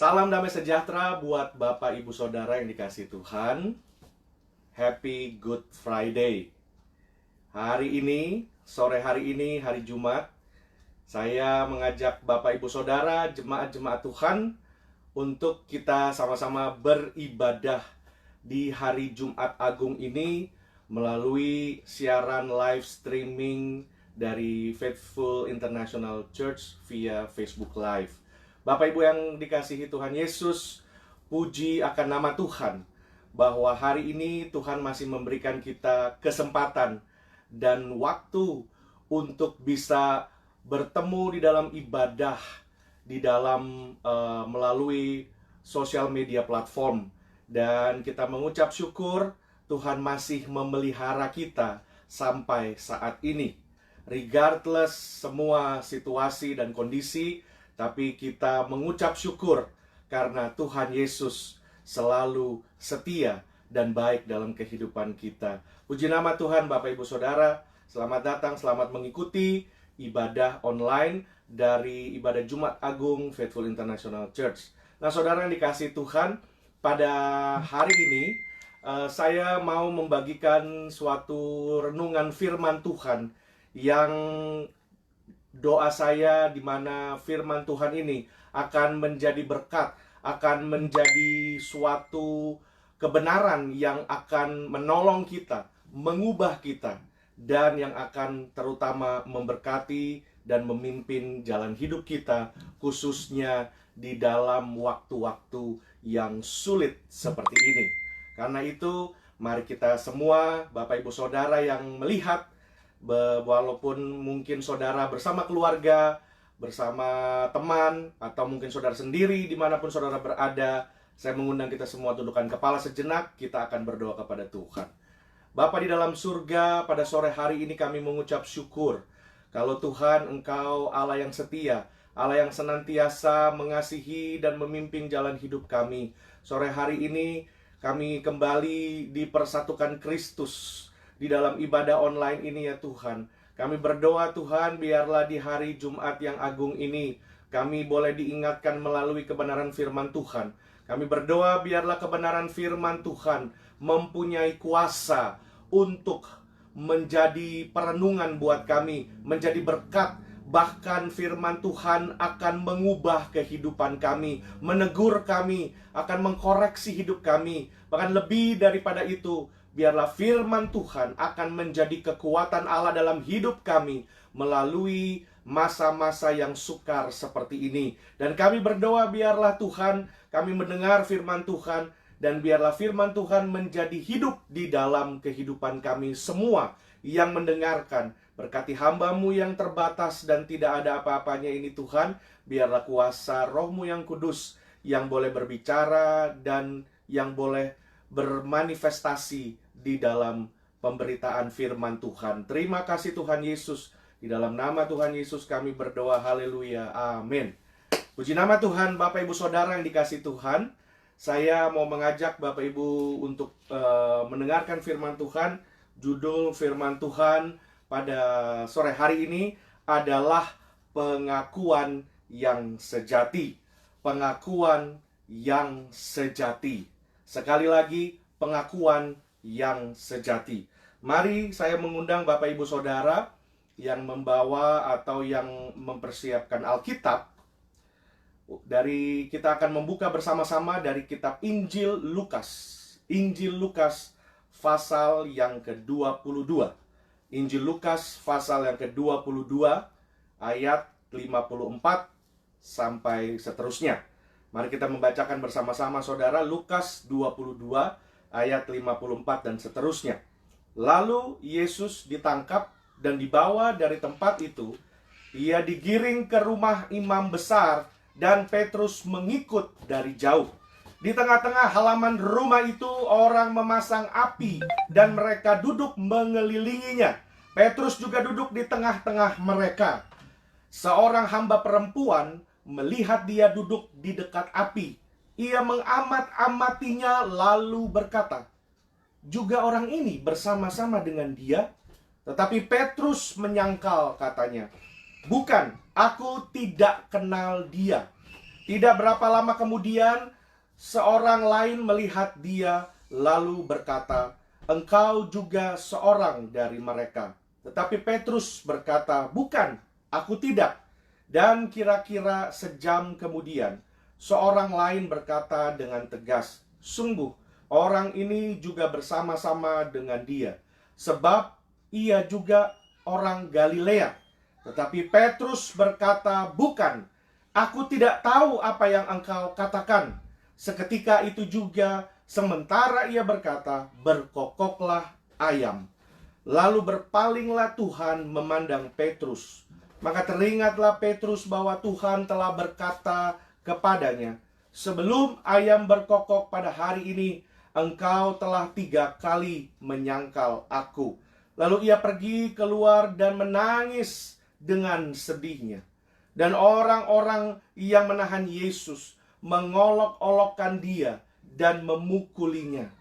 Salam damai sejahtera buat Bapak Ibu Saudara yang dikasihi Tuhan. Happy Good Friday. Hari ini, sore hari ini, hari Jumat, saya mengajak Bapak Ibu Saudara, jemaat-jemaat Tuhan, untuk kita sama-sama beribadah di hari Jumat Agung ini melalui siaran live streaming dari Faithful International Church via Facebook Live. Bapak Ibu yang dikasihi Tuhan Yesus, puji akan nama Tuhan bahwa hari ini Tuhan masih memberikan kita kesempatan dan waktu untuk bisa bertemu di dalam ibadah, di dalam melalui sosial media platform. Dan kita mengucap syukur Tuhan masih memelihara kita sampai saat ini. Regardless semua situasi dan kondisi, tapi kita mengucap syukur karena Tuhan Yesus selalu setia dan baik dalam kehidupan kita. Puji nama Tuhan. Bapak Ibu Saudara, selamat datang, selamat mengikuti ibadah online dari ibadah Jumat Agung Faithful International Church. Nah, saudara yang dikasihi Tuhan, pada hari ini saya mau membagikan suatu renungan firman Tuhan yang doa saya di mana firman Tuhan ini akan menjadi berkat, akan menjadi suatu kebenaran yang akan menolong kita, mengubah kita, dan yang akan terutama memberkati dan memimpin jalan hidup kita, khususnya di dalam waktu-waktu yang sulit seperti ini. Karena itu, mari kita semua, Bapak Ibu Saudara yang melihat, walaupun mungkin saudara bersama keluarga, bersama teman, atau mungkin saudara sendiri dimanapun saudara berada, saya mengundang kita semua tundukkan kepala sejenak, kita akan berdoa kepada Tuhan. Bapa di dalam surga, pada sore hari ini kami mengucap syukur kalau Tuhan Engkau Allah yang setia, Allah yang senantiasa mengasihi dan memimpin jalan hidup kami. Sore hari ini kami kembali dipersatukan Kristus di dalam ibadah online ini ya Tuhan. Kami berdoa Tuhan, biarlah di hari Jumat yang agung ini kami boleh diingatkan melalui kebenaran firman Tuhan. Kami berdoa biarlah kebenaran firman Tuhan mempunyai kuasa untuk menjadi perenungan buat kami, menjadi berkat. Bahkan firman Tuhan akan mengubah kehidupan kami, menegur kami, akan mengkoreksi hidup kami. Bahkan lebih daripada itu, biarlah firman Tuhan akan menjadi kekuatan Allah dalam hidup kami melalui masa-masa yang sukar seperti ini. Dan kami berdoa biarlah Tuhan, kami mendengar firman Tuhan, dan biarlah firman Tuhan menjadi hidup di dalam kehidupan kami semua yang mendengarkan. Berkati hamba-Mu yang terbatas dan tidak ada apa-apanya ini Tuhan. Biarlah kuasa Roh-Mu yang kudus yang boleh berbicara dan yang boleh bermanifestasi di dalam pemberitaan firman Tuhan. Terima kasih Tuhan Yesus. Di dalam nama Tuhan Yesus kami berdoa, haleluya, amin. Puji nama Tuhan. Bapak Ibu Saudara yang dikasihi Tuhan, saya mau mengajak Bapak Ibu untuk mendengarkan firman Tuhan. Judul firman Tuhan pada sore hari ini adalah pengakuan yang sejati. Pengakuan yang sejati. Sekali lagi, pengakuan yang sejati. Mari saya mengundang Bapak Ibu Saudara yang membawa atau yang mempersiapkan Alkitab. Kita akan membuka bersama-sama dari kitab Injil Lukas. Injil Lukas pasal yang ke-22. Injil Lukas pasal yang ke-22 ayat 54 sampai seterusnya. Mari kita membacakan bersama-sama saudara, Lukas 22 ayat 54 dan seterusnya. Lalu Yesus ditangkap dan dibawa dari tempat itu. Ia digiring ke rumah imam besar dan Petrus mengikut dari jauh. Di tengah-tengah halaman rumah itu orang memasang api dan mereka duduk mengelilinginya. Petrus juga duduk di tengah-tengah mereka. Seorang hamba perempuan melihat dia duduk di dekat api. Ia mengamat-amatinya lalu berkata, "Juga orang ini bersama-sama dengan dia?" Tetapi Petrus menyangkal, katanya, "Bukan, aku tidak kenal dia." Tidak berapa lama kemudian, seorang lain melihat dia lalu berkata, "Engkau juga seorang dari mereka." Tetapi Petrus berkata, "Bukan, aku tidak." Dan kira-kira sejam kemudian, seorang lain berkata dengan tegas, "Sungguh, orang ini juga bersama-sama dengan dia, sebab ia juga orang Galilea." Tetapi Petrus berkata, "Bukan, aku tidak tahu apa yang engkau katakan." Seketika itu juga, sementara ia berkata, berkokoklah ayam. Lalu berpalinglah Tuhan memandang Petrus. Maka teringatlah Petrus bahwa Tuhan telah berkata kepadanya, "Sebelum ayam berkokok pada hari ini, engkau telah 3 kali menyangkal aku." Lalu ia pergi keluar dan menangis dengan sedihnya. Dan orang-orang yang menahan Yesus mengolok-olokkan dia dan memukulinya.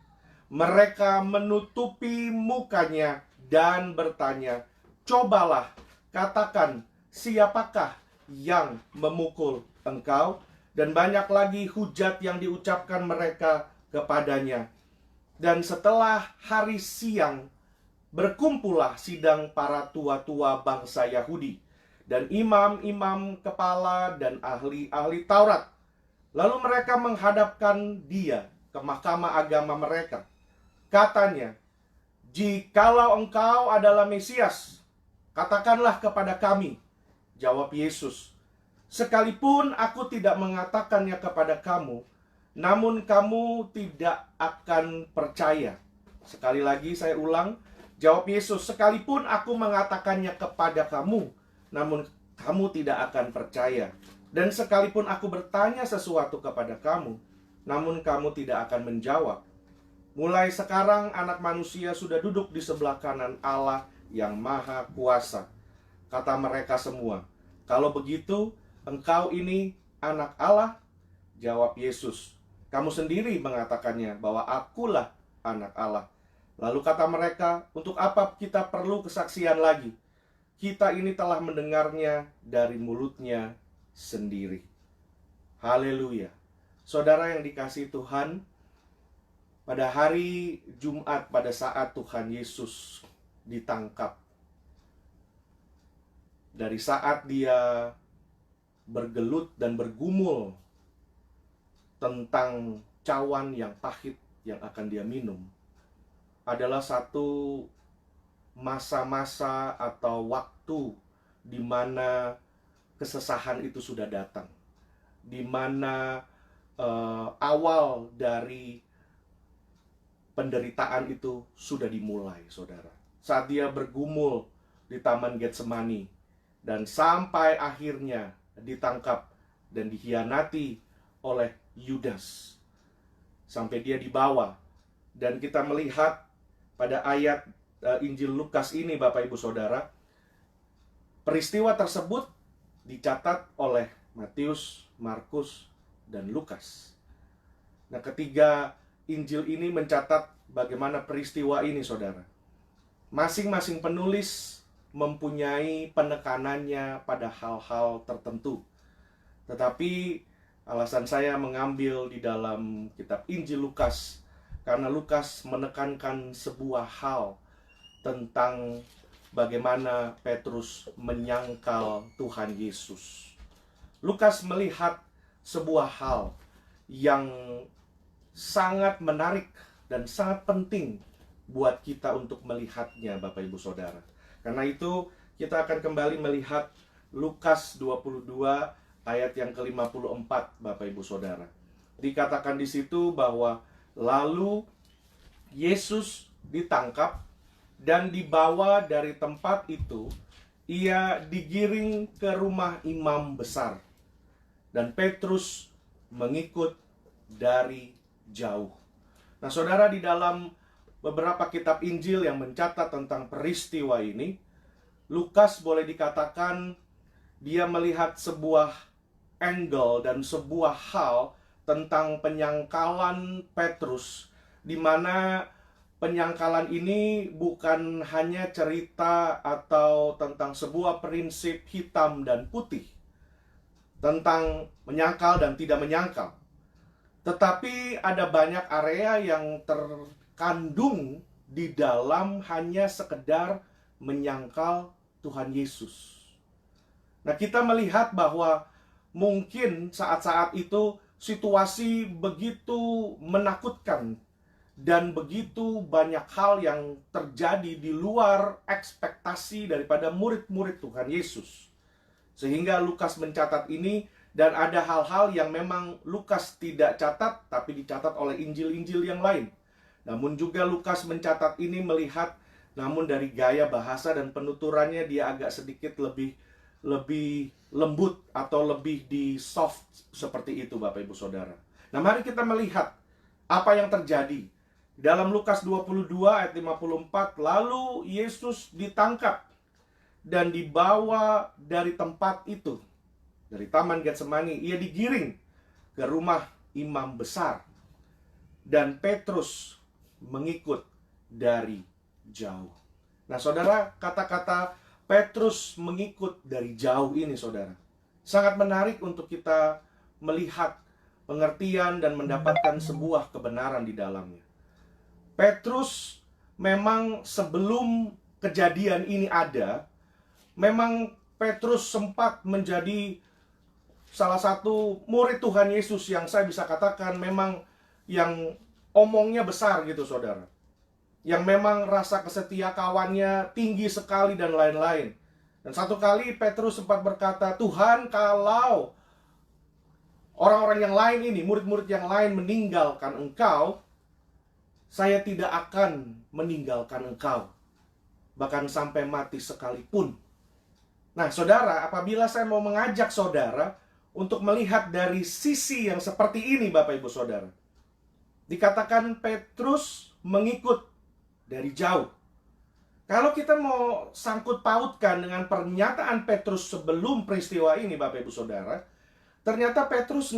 Mereka menutupi mukanya dan bertanya, "Cobalah katakan, siapakah yang memukul engkau?" Dan banyak lagi hujat yang diucapkan mereka kepadanya. Dan setelah hari siang, berkumpullah sidang para tua-tua bangsa Yahudi dan imam-imam kepala dan ahli-ahli Taurat. Lalu mereka menghadapkan dia ke mahkamah agama mereka. Katanya, "Jikalau engkau adalah Mesias, katakanlah kepada kami." Jawab Yesus, "Sekalipun aku tidak mengatakannya kepada kamu, namun kamu tidak akan percaya." Sekali lagi saya ulang, jawab Yesus, "Sekalipun aku mengatakannya kepada kamu, namun kamu tidak akan percaya. Dan sekalipun aku bertanya sesuatu kepada kamu, namun kamu tidak akan menjawab. Mulai sekarang anak manusia sudah duduk di sebelah kanan Allah yang maha kuasa." Kata mereka semua, "Kalau begitu, engkau ini anak Allah?" Jawab Yesus, "Kamu sendiri mengatakannya bahwa akulah anak Allah." Lalu kata mereka, "Untuk apa kita perlu kesaksian lagi? Kita ini telah mendengarnya dari mulutnya sendiri." Haleluya. Saudara yang dikasihi Tuhan, pada hari Jumat, pada saat Tuhan Yesus ditangkap, dari saat dia bergelut dan bergumul tentang cawan yang pahit yang akan dia minum, adalah satu masa-masa atau waktu di mana kesesahan itu sudah datang, di mana awal dari penderitaan itu sudah dimulai, saudara. Saat dia bergumul di Taman Getsemani dan sampai akhirnya ditangkap dan dikhianati oleh Yudas, sampai dia dibawa. Dan kita melihat pada ayat Injil Lukas ini, Bapak Ibu Saudara, peristiwa tersebut dicatat oleh Matius, Markus, dan Lukas. Nah, ketiga Injil ini mencatat bagaimana peristiwa ini, saudara. Masing-masing penulis mempunyai penekanannya pada hal-hal tertentu. Tetapi alasan saya mengambil di dalam kitab Injil Lukas, karena Lukas menekankan sebuah hal tentang bagaimana Petrus menyangkal Tuhan Yesus. Lukas melihat sebuah hal yang sangat menarik dan sangat penting buat kita untuk melihatnya, Bapak Ibu Saudara. Karena itu kita akan kembali melihat Lukas 22 ayat yang ke-54, Bapak Ibu Saudara. Dikatakan di situ bahwa lalu Yesus ditangkap dan dibawa dari tempat itu. Ia digiring ke rumah imam besar, dan Petrus mengikut dari jauh. Nah, saudara, di dalam beberapa kitab Injil yang mencatat tentang peristiwa ini, Lukas boleh dikatakan dia melihat sebuah angle dan sebuah hal tentang penyangkalan Petrus, di mana penyangkalan ini bukan hanya cerita atau tentang sebuah prinsip hitam dan putih, tentang menyangkal dan tidak menyangkal. Tetapi ada banyak area yang terkandung di dalam hanya sekedar menyangkal Tuhan Yesus. Nah, kita melihat bahwa mungkin saat-saat itu situasi begitu menakutkan dan begitu banyak hal yang terjadi di luar ekspektasi daripada murid-murid Tuhan Yesus. Sehingga Lukas mencatat ini, dan ada hal-hal yang memang Lukas tidak catat tapi dicatat oleh Injil-Injil yang lain. Namun juga Lukas mencatat ini melihat, namun dari gaya bahasa dan penuturannya dia agak sedikit lebih lembut atau lebih di soft seperti itu, Bapak Ibu Saudara. Nah, mari kita melihat apa yang terjadi. Dalam Lukas 22 ayat 54, lalu Yesus ditangkap dan dibawa dari tempat itu, dari Taman Getsemani, ia digiring ke rumah imam besar, dan Petrus mengikut dari jauh. Nah, saudara, kata-kata Petrus mengikut dari jauh ini, saudara, sangat menarik untuk kita melihat pengertian dan mendapatkan sebuah kebenaran di dalamnya. Petrus memang sebelum kejadian ini ada, memang Petrus sempat menjadi salah satu murid Tuhan Yesus yang saya bisa katakan memang yang omongnya besar gitu, saudara. Yang memang rasa kesetia kawannya tinggi sekali dan lain-lain. Dan satu kali Petrus sempat berkata, Tuhan, kalau orang-orang yang lain ini, murid-murid yang lain meninggalkan Engkau, saya tidak akan meninggalkan Engkau, bahkan sampai mati sekalipun. Nah, saudara, apabila saya mau mengajak saudara untuk melihat dari sisi yang seperti ini, Bapak Ibu Saudara, dikatakan Petrus mengikut dari jauh. Kalau kita mau sangkut pautkan dengan pernyataan Petrus sebelum peristiwa ini, Bapak Ibu Saudara, ternyata Petrus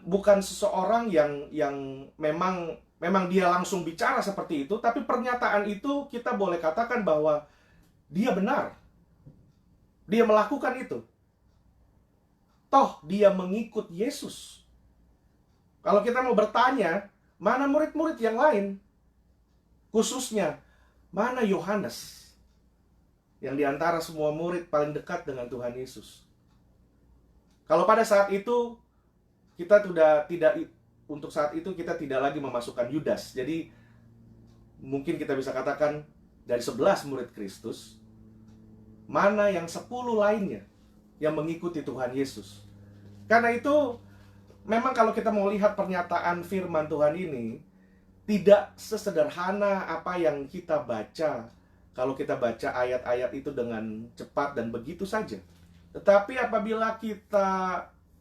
bukan seseorang yang memang dia langsung bicara seperti itu, tapi pernyataan itu kita boleh katakan bahwa dia benar. Dia melakukan itu. Toh dia mengikut Yesus. Kalau kita mau bertanya, mana murid-murid yang lain? Khususnya, mana Yohanes? Yang diantara semua murid paling dekat dengan Tuhan Yesus. Kalau pada saat itu, untuk saat itu kita tidak lagi memasukkan Yudas. Jadi, mungkin kita bisa katakan dari 11 murid Kristus, mana yang 10 lainnya yang mengikuti Tuhan Yesus. Karena itu, memang kalau kita mau lihat pernyataan firman Tuhan ini, tidak sesederhana apa yang kita baca. Kalau kita baca ayat-ayat itu dengan cepat dan begitu saja. Tetapi apabila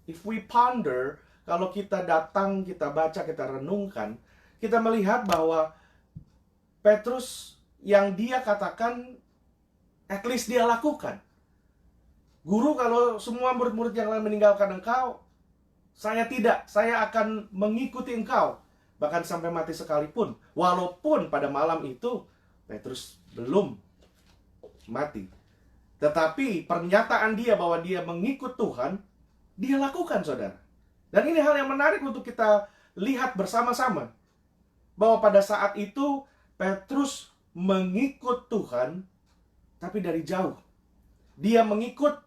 if we ponder, kalau kita datang, kita baca, kita renungkan, kita melihat bahwa Petrus yang dia katakan, at least dia lakukan. Guru, kalau semua murid-murid yang lain meninggalkan Engkau, saya tidak. Saya akan mengikuti Engkau, bahkan sampai mati sekalipun. Walaupun pada malam itu Petrus belum mati. Tetapi pernyataan dia bahwa dia mengikut Tuhan, dia lakukan, saudara. Dan ini hal yang menarik untuk kita lihat bersama-sama. Bahwa pada saat itu Petrus mengikut Tuhan, tapi dari jauh. Dia mengikut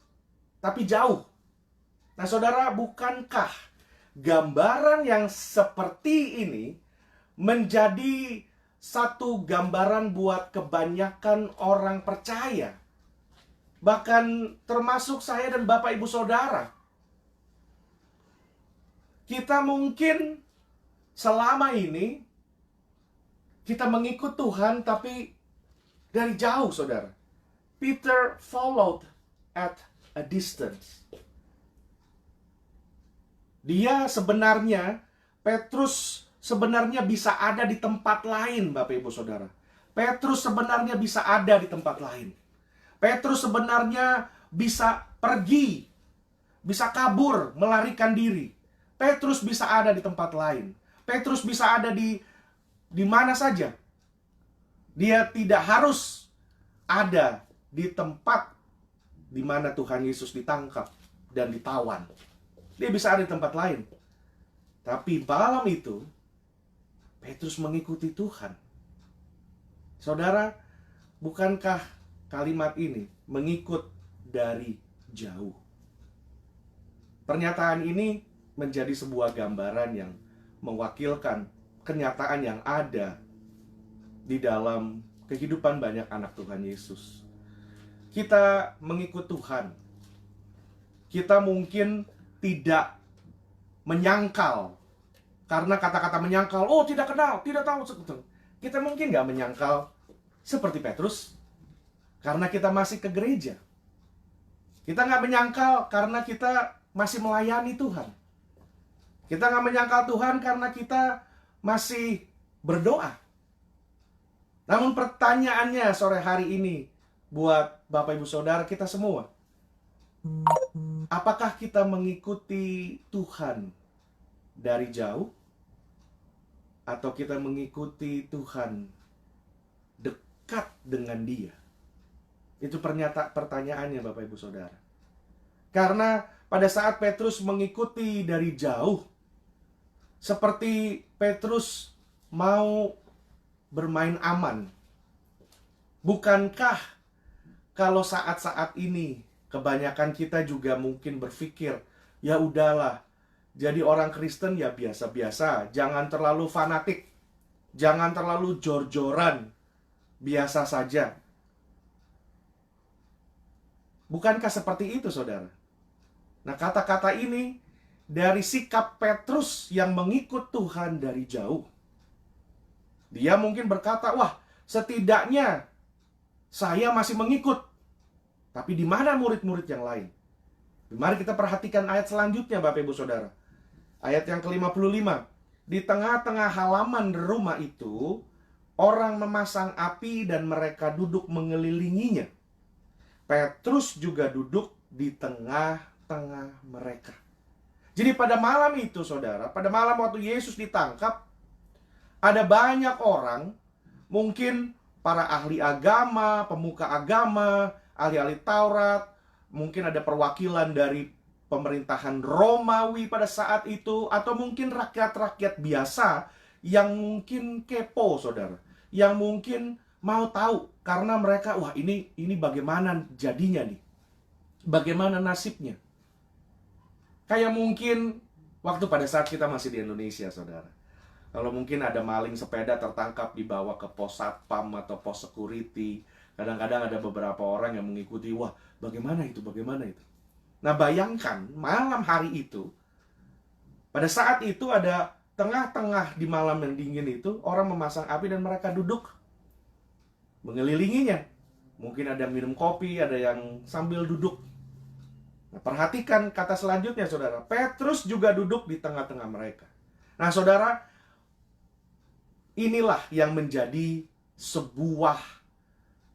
tapi jauh. Nah, saudara, bukankah gambaran yang seperti ini menjadi satu gambaran buat kebanyakan orang percaya? Bahkan termasuk saya dan Bapak Ibu Saudara. Kita mungkin selama ini kita mengikut Tuhan tapi dari jauh, saudara. Peter followed at a distance. Petrus sebenarnya bisa ada di tempat lain, Bapak Ibu Saudara. Petrus sebenarnya bisa ada di tempat lain. Petrus sebenarnya bisa pergi, bisa kabur, melarikan diri. Petrus bisa ada di tempat lain. Petrus bisa ada di mana saja. Dia tidak harus ada di tempat di mana Tuhan Yesus ditangkap. dan ditawan. Dia bisa ada di tempat lain. Tapi malam itu, Petrus mengikuti Tuhan. Saudara, bukankah kalimat ini mengikut dari jauh? Pernyataan ini menjadi sebuah gambaran yang mewakilkan kenyataan yang ada di dalam kehidupan banyak anak Tuhan Yesus. Kita mengikut Tuhan. Kita mungkin tidak menyangkal. Karena kata-kata menyangkal, oh tidak kenal, tidak tahu. Kita mungkin gak menyangkal seperti Petrus, karena kita masih ke gereja. Kita gak menyangkal karena kita masih melayani Tuhan. Kita gak menyangkal Tuhan karena kita masih berdoa. Namun pertanyaannya sore hari ini buat Bapak Ibu Saudara kita semua, apakah kita mengikuti Tuhan dari jauh? Atau kita mengikuti Tuhan dekat dengan Dia? Itu pertanyaannya Bapak Ibu Saudara. Karena pada saat Petrus mengikuti dari jauh, seperti Petrus mau bermain aman. Bukankah kalau saat-saat ini kebanyakan kita juga mungkin berpikir, ya udahlah, jadi orang Kristen ya biasa-biasa, jangan terlalu fanatik, jangan terlalu jor-joran, biasa saja. Bukankah seperti itu, saudara? Nah, kata-kata ini dari sikap Petrus yang mengikut Tuhan dari jauh. Dia mungkin berkata, wah, setidaknya saya masih mengikut. Tapi di mana murid-murid yang lain? Mari kita perhatikan ayat selanjutnya, Bapak Ibu Saudara. Ayat yang ke-55. Di tengah-tengah halaman rumah itu, orang memasang api dan mereka duduk mengelilinginya. Petrus juga duduk di tengah-tengah mereka. Jadi pada malam itu, saudara, pada malam waktu Yesus ditangkap, ada banyak orang, mungkin para ahli agama, pemuka agama, ahli-ahli Taurat, mungkin ada perwakilan dari pemerintahan Romawi pada saat itu, atau mungkin rakyat-rakyat biasa yang mungkin kepo, saudara, yang mungkin mau tahu karena mereka, wah ini bagaimana jadinya nih, bagaimana nasibnya. Kayak mungkin waktu pada saat kita masih di Indonesia, saudara, kalau mungkin ada maling sepeda tertangkap dibawa ke pos satpam atau pos security, kadang-kadang ada beberapa orang yang mengikuti, wah bagaimana itu. Nah, bayangkan malam hari itu, pada saat itu ada tengah-tengah di malam yang dingin itu, orang memasang api dan mereka duduk mengelilinginya. Mungkin ada minum kopi, ada yang sambil duduk. Nah, perhatikan kata selanjutnya, saudara. Petrus juga duduk di tengah-tengah mereka. Nah, saudara, inilah yang menjadi sebuah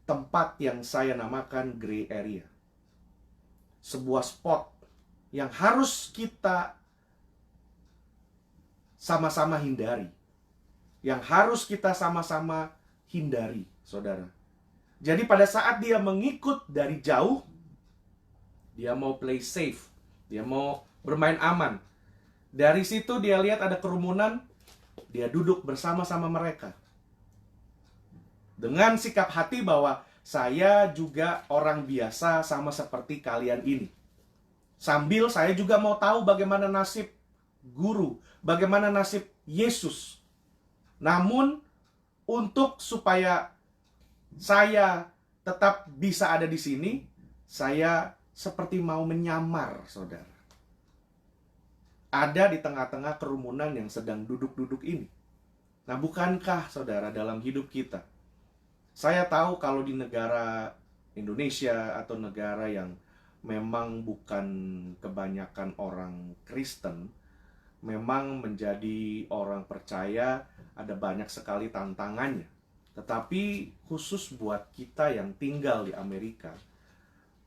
tempat yang saya namakan gray area. Sebuah spot yang harus kita sama-sama hindari. Yang harus kita sama-sama hindari, saudara. Jadi pada saat dia mengikut dari jauh, dia mau play safe, dia mau bermain aman. Dari situ dia lihat ada kerumunan, dia duduk bersama-sama mereka. Dengan sikap hati bahwa saya juga orang biasa sama seperti kalian ini. Sambil saya juga mau tahu bagaimana nasib guru, bagaimana nasib Yesus. Namun untuk supaya saya tetap bisa ada di sini, saya seperti mau menyamar, saudara. Ada di tengah-tengah kerumunan yang sedang duduk-duduk ini. Nah, bukankah, saudara, dalam hidup kita, saya tahu kalau di negara Indonesia atau negara yang memang bukan kebanyakan orang Kristen, memang menjadi orang percaya ada banyak sekali tantangannya. Tetapi khusus buat kita yang tinggal di Amerika,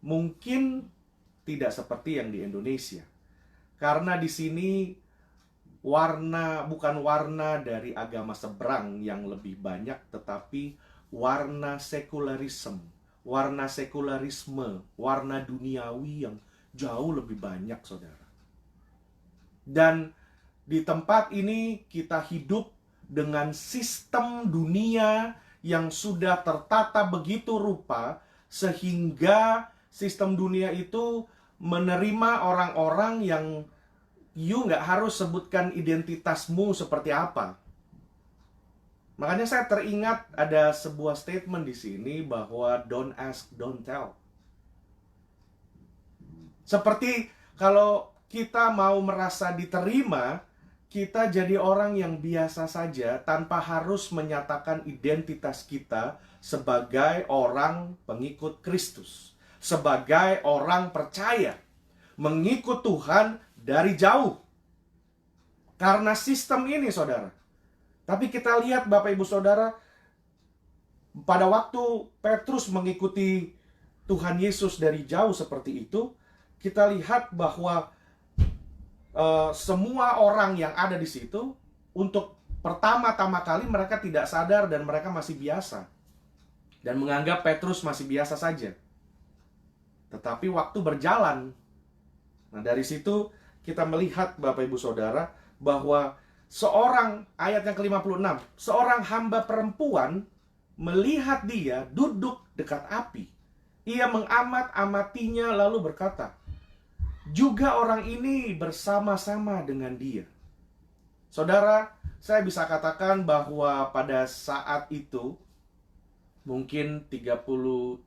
mungkin tidak seperti yang di Indonesia. Karena di sini bukan warna dari agama seberang yang lebih banyak, tetapi warna sekularisme, warna duniawi yang jauh lebih banyak, saudara. Dan di tempat ini kita hidup dengan sistem dunia yang sudah tertata begitu rupa, sehingga sistem dunia itu menerima orang-orang yang you nggak harus sebutkan identitasmu seperti apa. Makanya saya teringat ada sebuah statement di sini bahwa don't ask, don't tell. Seperti kalau kita mau merasa diterima, kita jadi orang yang biasa saja tanpa harus menyatakan identitas kita sebagai orang pengikut Kristus, sebagai orang percaya, mengikut Tuhan dari jauh. Karena sistem ini, saudara. Tapi kita lihat Bapak Ibu Saudara, pada waktu Petrus mengikuti Tuhan Yesus dari jauh seperti itu, kita lihat bahwa semua orang yang ada di situ, untuk pertama-tama kali mereka tidak sadar dan mereka masih biasa. Dan menganggap Petrus masih biasa saja. Tetapi waktu berjalan, nah dari situ kita melihat Bapak Ibu Saudara, bahwa seorang, ayat yang ke-56, seorang hamba perempuan melihat dia duduk dekat api. Ia mengamat-amatinya lalu berkata, juga orang ini bersama-sama dengan dia. Saudara, saya bisa katakan bahwa pada saat itu, mungkin 33,5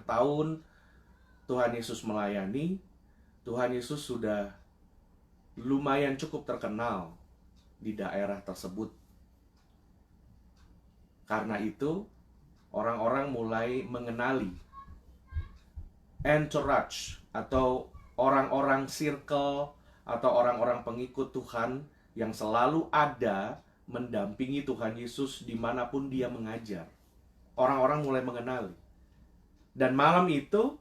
tahun Tuhan Yesus melayani, Tuhan Yesus sudah lumayan cukup terkenal di daerah tersebut. Karena itu, orang-orang mulai mengenali entourage atau orang-orang circle atau orang-orang pengikut Tuhan yang selalu ada mendampingi Tuhan Yesus dimanapun dia mengajar. Orang-orang mulai mengenali. Dan malam itu,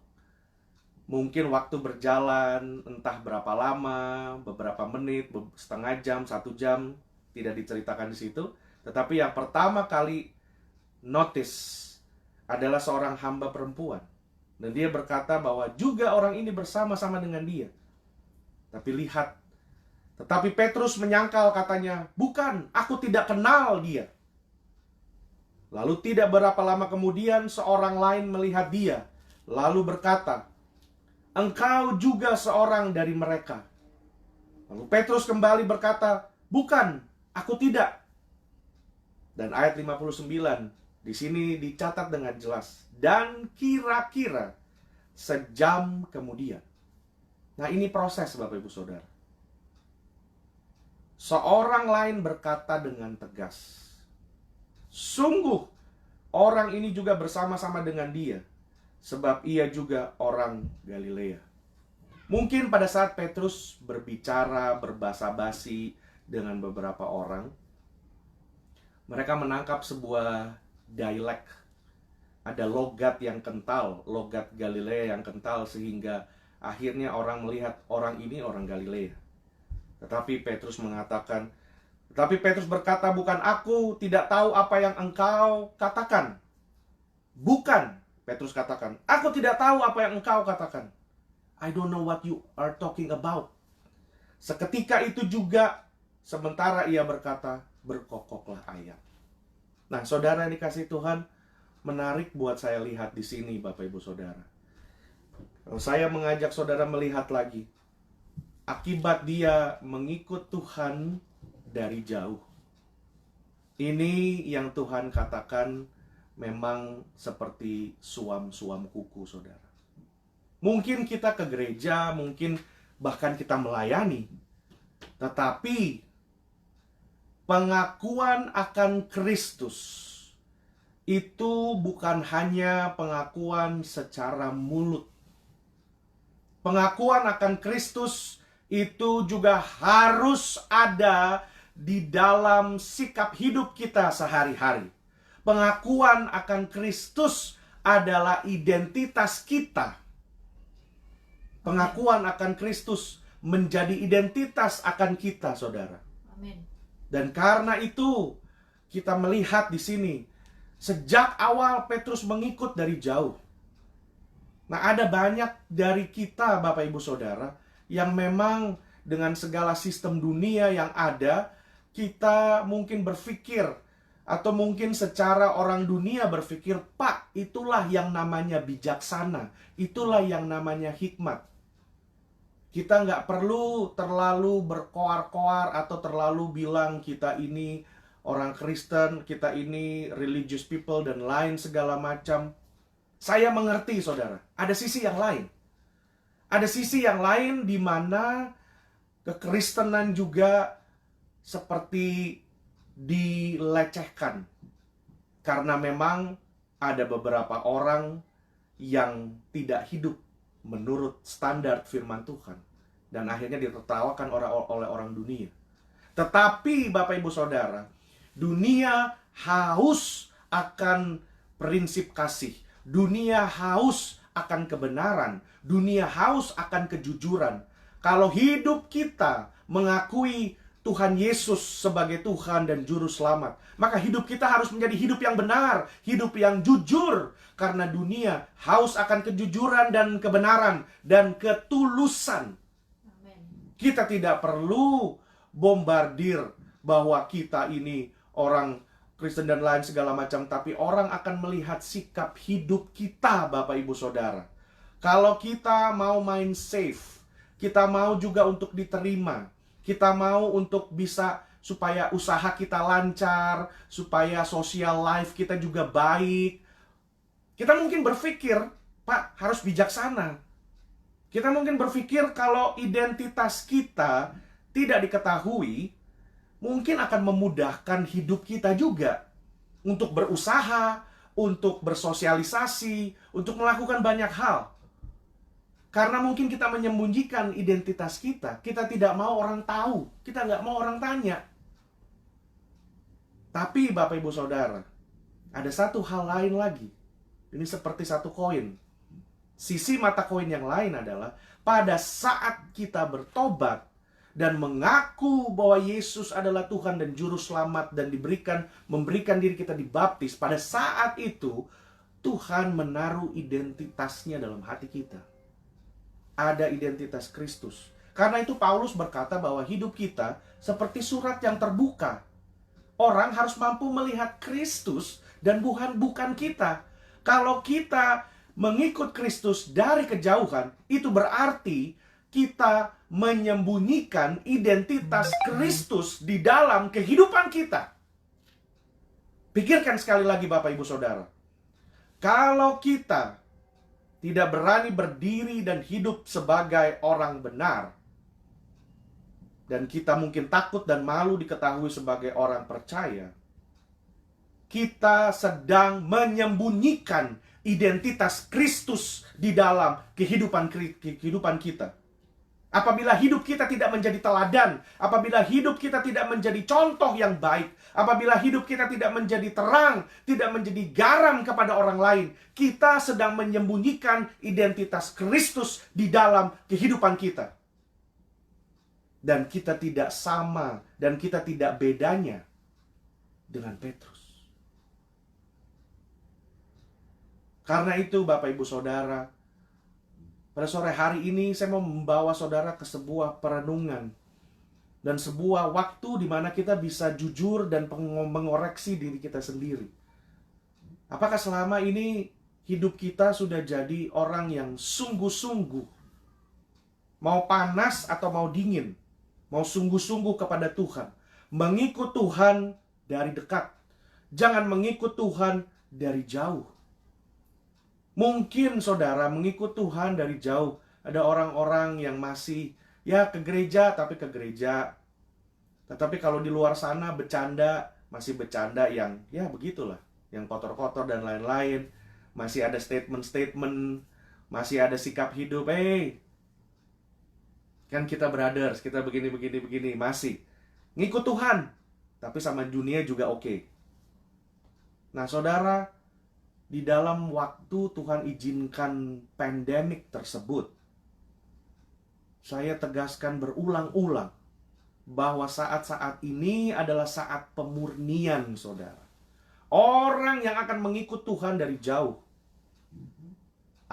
mungkin waktu berjalan entah berapa lama, beberapa menit, setengah jam, 1 jam, tidak diceritakan di situ. Tetapi yang pertama kali notice adalah seorang hamba perempuan. Dan dia berkata bahwa juga orang ini bersama-sama dengan dia. Tapi lihat, tetapi Petrus menyangkal, katanya, bukan, aku tidak kenal dia. Lalu tidak berapa lama kemudian seorang lain melihat dia, lalu berkata, engkau juga seorang dari mereka. Lalu Petrus kembali berkata, bukan, aku tidak. Dan ayat 59 di sini dicatat dengan jelas, dan kira-kira sejam kemudian. Nah, ini proses Bapak Ibu Saudara. Seorang lain berkata dengan tegas, sungguh orang ini juga bersama-sama dengan dia, sebab ia juga orang Galilea. Mungkin pada saat Petrus berbicara, berbasa-basi dengan beberapa orang, mereka menangkap sebuah dialek. Ada logat yang kental, logat Galilea yang kental, sehingga akhirnya orang melihat orang ini orang Galilea. Tetapi Petrus berkata, bukan, aku tidak tahu apa yang engkau katakan. Bukan, Petrus katakan, aku tidak tahu apa yang engkau katakan. I don't know what you are talking about. Seketika itu juga, sementara ia berkata, berkokoklah ayam. Nah, saudara yang dikasihi Tuhan, menarik buat saya lihat di sini Bapak Ibu Saudara. Kalau saya mengajak saudara melihat lagi, akibat dia mengikut Tuhan dari jauh. Ini yang Tuhan katakan memang seperti suam-suam kuku, saudara. Mungkin kita ke gereja, mungkin bahkan kita melayani, tetapi pengakuan akan Kristus itu bukan hanya pengakuan secara mulut. Pengakuan akan Kristus itu juga harus ada di dalam sikap hidup kita sehari-hari. Pengakuan akan Kristus adalah identitas kita. Pengakuan akan Kristus menjadi identitas akan kita, saudara. Amin. Dan karena itu kita melihat di sini, sejak awal Petrus mengikut dari jauh. Nah, ada banyak dari kita, Bapak Ibu Saudara, yang memang dengan segala sistem dunia yang ada, kita mungkin berpikir, atau mungkin secara orang dunia berpikir, Pak, itulah yang namanya bijaksana, itulah yang namanya hikmat. Kita nggak perlu terlalu berkoar-koar atau terlalu bilang kita ini orang Kristen, kita ini religious people, dan lain segala macam. Saya mengerti, saudara, ada sisi yang lain. Ada sisi yang lain di mana kekristenan juga seperti dilecehkan. Karena memang ada beberapa orang yang tidak hidup menurut standar firman Tuhan, dan akhirnya ditertawakan oleh orang dunia. Tetapi Bapak Ibu Saudara, dunia haus akan prinsip kasih. Dunia haus akan kebenaran. Dunia haus akan kejujuran. Kalau hidup kita mengakui Tuhan Yesus sebagai Tuhan dan Juru Selamat, maka hidup kita harus menjadi hidup yang benar, hidup yang jujur. Karena dunia haus akan kejujuran dan kebenaran dan ketulusan. Amen. Kita tidak perlu bombardir bahwa kita ini orang Kristen dan lain segala macam, tapi orang akan melihat sikap hidup kita, Bapak Ibu Saudara. Kalau kita mau main safe, kita mau juga untuk diterima, kita mau untuk bisa supaya usaha kita lancar, supaya social life kita juga baik, kita mungkin berpikir, Pak, harus bijaksana. Kita mungkin berpikir kalau identitas kita tidak diketahui, mungkin akan memudahkan hidup kita juga untuk berusaha, untuk bersosialisasi, untuk melakukan banyak hal. Karena mungkin kita menyembunyikan identitas kita, kita tidak mau orang tahu, kita nggak mau orang tanya. Tapi Bapak Ibu Saudara, ada satu hal lain lagi. Ini seperti satu koin. Sisi mata koin yang lain adalah pada saat kita bertobat dan mengaku bahwa Yesus adalah Tuhan dan Juru Selamat, dan memberikan diri kita dibaptis, pada saat itu Tuhan menaruh identitasnya dalam hati kita. Ada identitas Kristus. Karena itu Paulus berkata bahwa hidup kita seperti surat yang terbuka. Orang harus mampu melihat Kristus dan bukan kita. Kalau kita mengikut Kristus dari kejauhan, itu berarti kita menyembunyikan identitas Kristus di dalam kehidupan kita. Pikirkan sekali lagi Bapak Ibu Saudara. Kalau kita tidak berani berdiri dan hidup sebagai orang benar, dan kita mungkin takut dan malu diketahui sebagai orang percaya, kita sedang menyembunyikan identitas Kristus di dalam kehidupan kita. Apabila hidup kita tidak menjadi teladan, apabila hidup kita tidak menjadi contoh yang baik, apabila hidup kita tidak menjadi terang, tidak menjadi garam kepada orang lain, kita sedang menyembunyikan identitas Kristus di dalam kehidupan kita. Dan kita tidak sama, dan kita tidak bedanya dengan Petrus. Karena itu Bapak Ibu Saudara, pada sore hari ini saya mau membawa saudara ke sebuah perenungan dan sebuah waktu di mana kita bisa jujur dan mengoreksi diri kita sendiri. Apakah selama ini hidup kita sudah jadi orang yang sungguh-sungguh, mau panas atau mau dingin, mau sungguh-sungguh kepada Tuhan, mengikut Tuhan dari dekat, jangan mengikut Tuhan dari jauh. Mungkin saudara mengikut Tuhan dari jauh. Ada orang-orang yang masih ke gereja, tetapi kalau di luar sana bercanda, masih bercanda yang begitulah, yang kotor-kotor dan lain-lain. Masih ada statement-statement, masih ada sikap hidup, kan kita brothers, kita begini, masih ngikut Tuhan, tapi sama dunia juga oke. Nah saudara, di dalam waktu Tuhan izinkan pandemik tersebut, saya tegaskan berulang-ulang bahwa saat-saat ini adalah saat pemurnian, saudara. Orang yang akan mengikut Tuhan dari jauh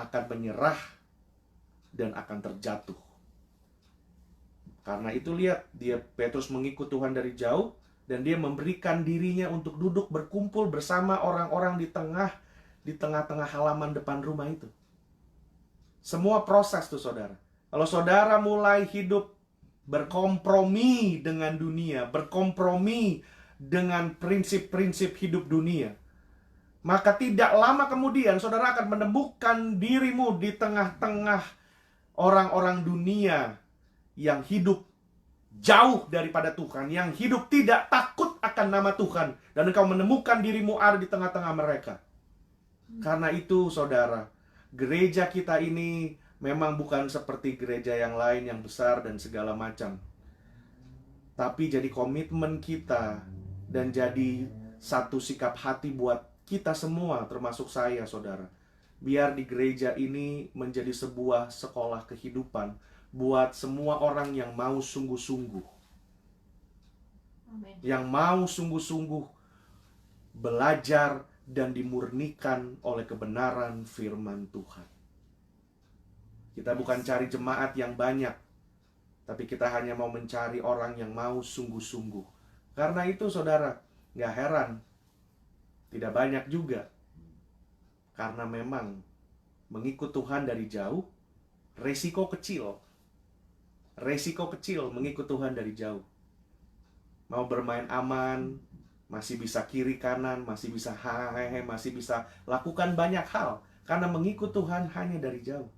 akan menyerah dan akan terjatuh. Karena itu lihat, Petrus mengikut Tuhan dari jauh, dan dia memberikan dirinya untuk duduk berkumpul bersama orang-orang di tengah-tengah halaman depan rumah itu. Semua proses tuh saudara. Kalau saudara mulai hidup berkompromi dengan dunia, berkompromi dengan prinsip-prinsip hidup dunia, maka tidak lama kemudian saudara akan menemukan dirimu di tengah-tengah orang-orang dunia yang hidup jauh daripada Tuhan, yang hidup tidak takut akan nama Tuhan, dan engkau menemukan dirimu ada di tengah-tengah mereka. Karena itu saudara, gereja kita ini memang bukan seperti gereja yang lain yang besar dan segala macam, tapi jadi komitmen kita dan jadi satu sikap hati buat kita semua, termasuk saya saudara, biar di gereja ini menjadi sebuah sekolah kehidupan buat semua orang yang mau sungguh-sungguh. Amen. Yang mau sungguh-sungguh belajar dan dimurnikan oleh kebenaran firman Tuhan. Kita bukan cari jemaat yang banyak, tapi kita hanya mau mencari orang yang mau sungguh-sungguh. Karena itu saudara, gak heran tidak banyak juga. Karena memang mengikut Tuhan dari jauh resiko kecil. Resiko kecil mengikut Tuhan dari jauh. Mau bermain aman, masih bisa kiri kanan, masih bisa hehehe, masih bisa lakukan banyak hal karena mengikut Tuhan hanya dari jauh.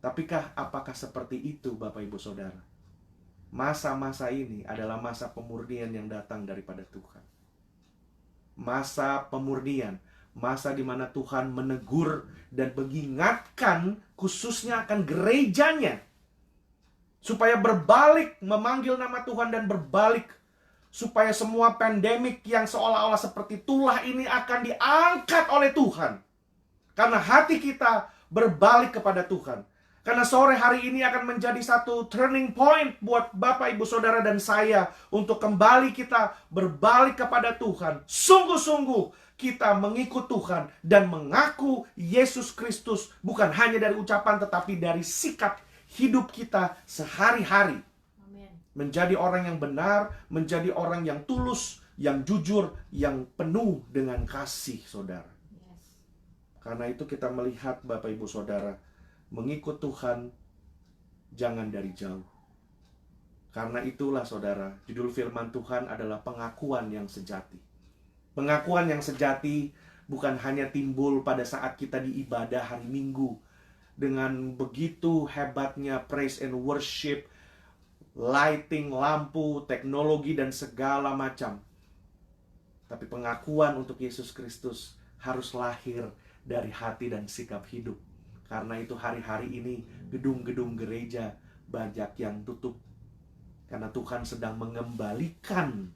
Tapikah apakah seperti itu Bapak Ibu Saudara? Masa-masa ini adalah masa pemurnian yang datang daripada Tuhan. Masa pemurnian, masa di mana Tuhan menegur dan mengingatkan khususnya akan gerejanya, supaya berbalik, memanggil nama Tuhan dan berbalik. Supaya semua pandemik yang seolah-olah seperti tulah ini akan diangkat oleh Tuhan. Karena hati kita berbalik kepada Tuhan. Karena sore hari ini akan menjadi satu turning point buat Bapak, Ibu, Saudara, dan saya. Untuk kembali kita berbalik kepada Tuhan. Sungguh-sungguh kita mengikut Tuhan dan mengaku Yesus Kristus. Bukan hanya dari ucapan tetapi dari sikap hidup kita sehari-hari. Amen. Menjadi orang yang benar, menjadi orang yang tulus, yang jujur, yang penuh dengan kasih saudara. Yes. Karena itu kita melihat Bapak Ibu Saudara, mengikut Tuhan jangan dari jauh. Karena itulah saudara, judul firman Tuhan adalah pengakuan yang sejati. Pengakuan yang sejati bukan hanya timbul pada saat kita di ibadah hari Minggu, dengan begitu hebatnya praise and worship, lighting, lampu, teknologi, dan segala macam. Tapi pengakuan untuk Yesus Kristus harus lahir dari hati dan sikap hidup. Karena itu hari-hari ini gedung-gedung gereja banyak yang tutup. Karena Tuhan sedang mengembalikan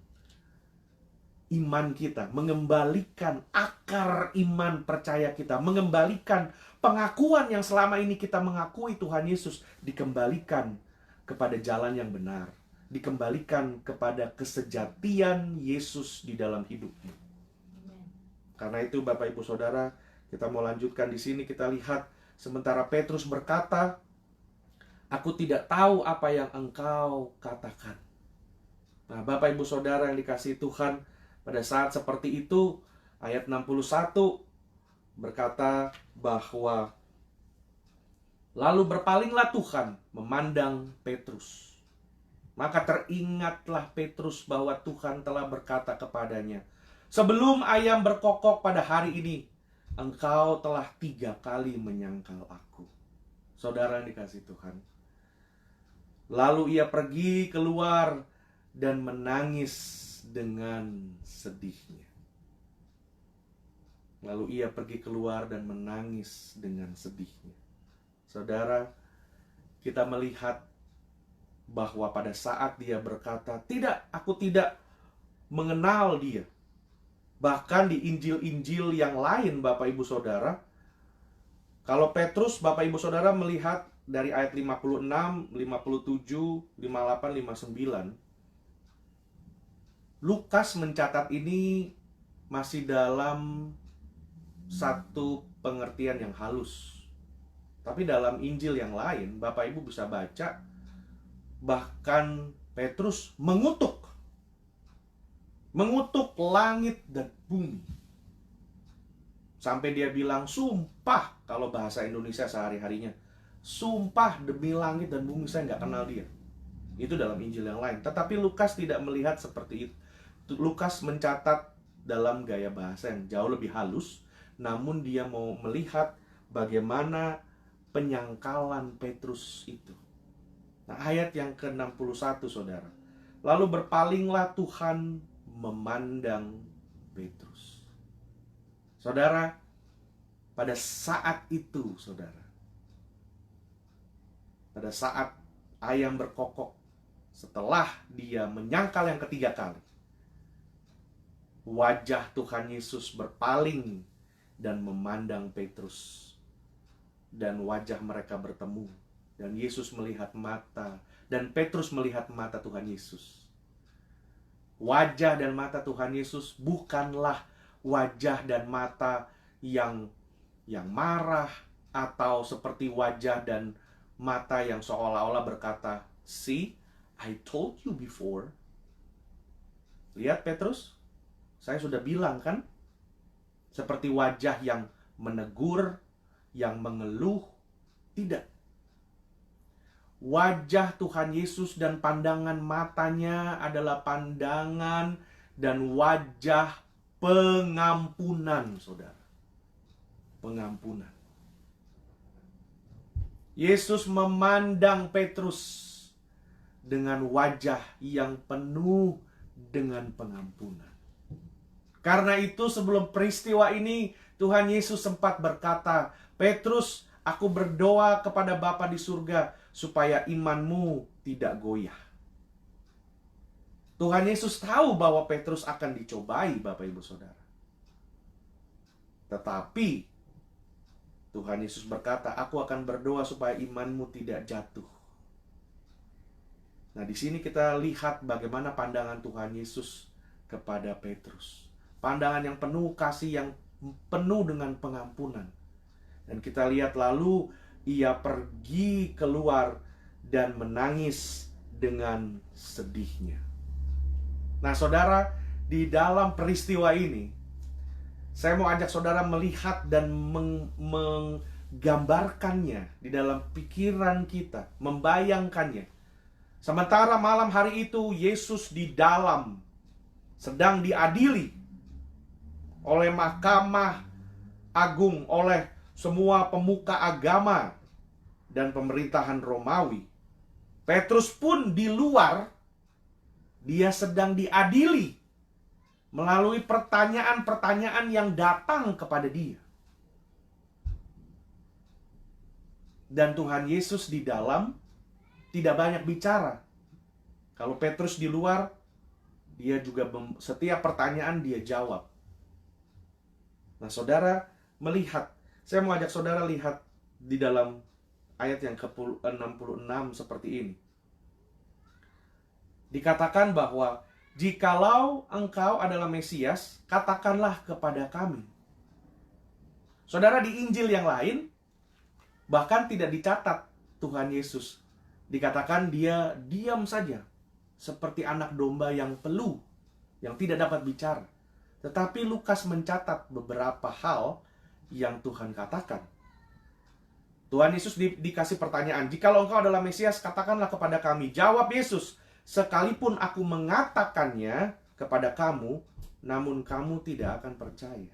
iman kita, mengembalikan akar iman percaya kita, mengembalikan pengakuan yang selama ini kita mengakui Tuhan Yesus, dikembalikan kepada jalan yang benar, dikembalikan kepada kesejatian Yesus di dalam hidupnya. Karena itu Bapak Ibu Saudara, kita mau lanjutkan di sini. Kita lihat sementara Petrus berkata, "Aku tidak tahu apa yang engkau katakan." Nah, Bapak Ibu Saudara yang dikasihi Tuhan, pada saat seperti itu, ayat 61 berkata bahwa lalu berpalinglah Tuhan memandang Petrus. Maka teringatlah Petrus bahwa Tuhan telah berkata kepadanya, "Sebelum ayam berkokok pada hari ini, engkau telah 3 kali menyangkal aku." Saudara yang dikasihi Tuhan, lalu ia pergi keluar dan menangis dengan sedihnya. Lalu ia pergi keluar dan menangis dengan sedihnya. Saudara, kita melihat bahwa pada saat dia berkata, "Tidak, aku tidak mengenal dia." Bahkan di Injil-Injil yang lain Bapak Ibu Saudara, kalau Petrus Bapak Ibu Saudara melihat dari ayat 56, 57, 58, 59, Lukas mencatat ini masih dalam satu pengertian yang halus. Tapi dalam Injil yang lain, Bapak Ibu bisa baca, bahkan Petrus mengutuk langit dan bumi. Sampai dia bilang, sumpah, kalau bahasa Indonesia sehari-harinya, sumpah demi langit dan bumi saya nggak kenal dia. Itu dalam Injil yang lain. Tetapi Lukas tidak melihat seperti itu. Lukas mencatat dalam gaya bahasa yang jauh lebih halus, namun dia mau melihat bagaimana penyangkalan Petrus itu. Nah, ayat yang ke-61, saudara. Lalu berpalinglah Tuhan memandang Petrus. Saudara, pada saat itu, saudara, pada saat ayam berkokok, setelah dia menyangkal yang ketiga kali, wajah Tuhan Yesus berpaling dan memandang Petrus. Dan wajah mereka bertemu. Dan Yesus melihat mata, dan Petrus melihat mata Tuhan Yesus. Wajah dan mata Tuhan Yesus bukanlah wajah dan mata yang marah, atau seperti wajah dan mata yang seolah-olah berkata, "See, I told you before." Lihat Petrus, saya sudah bilang kan? Seperti wajah yang menegur, yang mengeluh. Tidak. Wajah Tuhan Yesus dan pandangan matanya adalah pandangan dan wajah pengampunan, saudara. Pengampunan. Yesus memandang Petrus dengan wajah yang penuh dengan pengampunan. Karena itu sebelum peristiwa ini, Tuhan Yesus sempat berkata, "Petrus, aku berdoa kepada Bapa di surga supaya imanmu tidak goyah." Tuhan Yesus tahu bahwa Petrus akan dicobai, Bapak Ibu Saudara. Tetapi Tuhan Yesus berkata, "Aku akan berdoa supaya imanmu tidak jatuh." Nah, di sini kita lihat bagaimana pandangan Tuhan Yesus kepada Petrus. Pandangan yang penuh kasih, yang penuh dengan pengampunan. Dan kita lihat lalu ia pergi keluar dan menangis dengan sedihnya. Nah, saudara, di dalam peristiwa ini, saya mau ajak saudara melihat dan menggambarkannya di dalam pikiran kita, membayangkannya. Sementara malam hari itu, Yesus di dalam sedang diadili oleh mahkamah agung, oleh semua pemuka agama dan pemerintahan Romawi. Petrus pun di luar, dia sedang diadili melalui pertanyaan-pertanyaan yang datang kepada dia. Dan Tuhan Yesus di dalam tidak banyak bicara. Kalau Petrus di luar, dia juga setiap pertanyaan dia jawab. Nah, saudara melihat, saya mau ajak saudara lihat di dalam ayat yang ke-66 seperti ini. Dikatakan bahwa jikalau engkau adalah Mesias, katakanlah kepada kami. Saudara, di Injil yang lain bahkan tidak dicatat Tuhan Yesus. Dikatakan dia diam saja, seperti anak domba yang peluh, yang tidak dapat bicara. Tetapi Lukas mencatat beberapa hal yang Tuhan katakan. Tuhan Yesus dikasih pertanyaan, "Jikalau engkau adalah Mesias, katakanlah kepada kami." Jawab Yesus, "Sekalipun aku mengatakannya kepada kamu, namun kamu tidak akan percaya.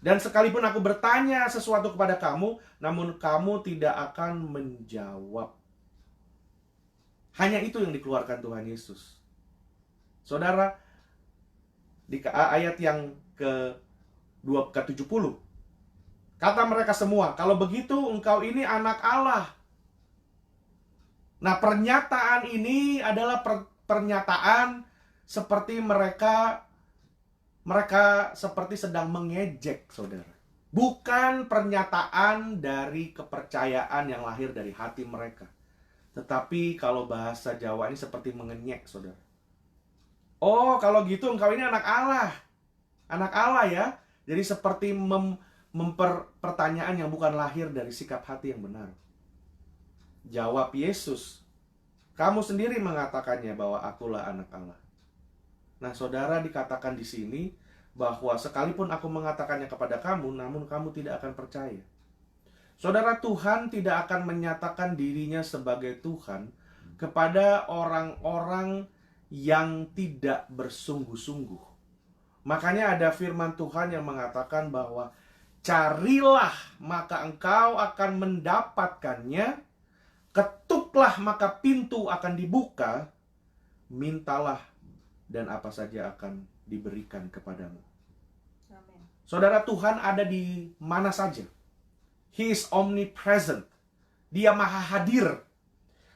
Dan sekalipun aku bertanya sesuatu kepada kamu, namun kamu tidak akan menjawab." Hanya itu yang dikeluarkan Tuhan Yesus. Saudara, di ayat yang ke-70, kata mereka semua, "Kalau begitu engkau ini anak Allah." Nah, pernyataan ini adalah pernyataan seperti mereka seperti sedang mengejek, saudara. Bukan pernyataan dari kepercayaan yang lahir dari hati mereka. Tetapi kalau bahasa Jawa ini seperti mengenyek, saudara. "Oh, kalau gitu engkau ini anak Allah. Anak Allah ya." Jadi seperti pertanyaan yang bukan lahir dari sikap hati yang benar. Jawab Yesus, kamu sendiri mengatakannya bahwa akulah anak Allah. Nah, saudara, dikatakan di sini bahwa sekalipun aku mengatakannya kepada kamu, namun kamu tidak akan percaya. Saudara, Tuhan tidak akan menyatakan dirinya sebagai Tuhan kepada orang-orang yang tidak bersungguh-sungguh. Makanya ada firman Tuhan yang mengatakan bahwa carilah maka engkau akan mendapatkannya, ketuklah maka pintu akan dibuka, mintalah dan apa saja akan diberikan kepadamu. Amen. Saudara, Tuhan ada di mana saja. He is omnipresent. Dia maha hadir.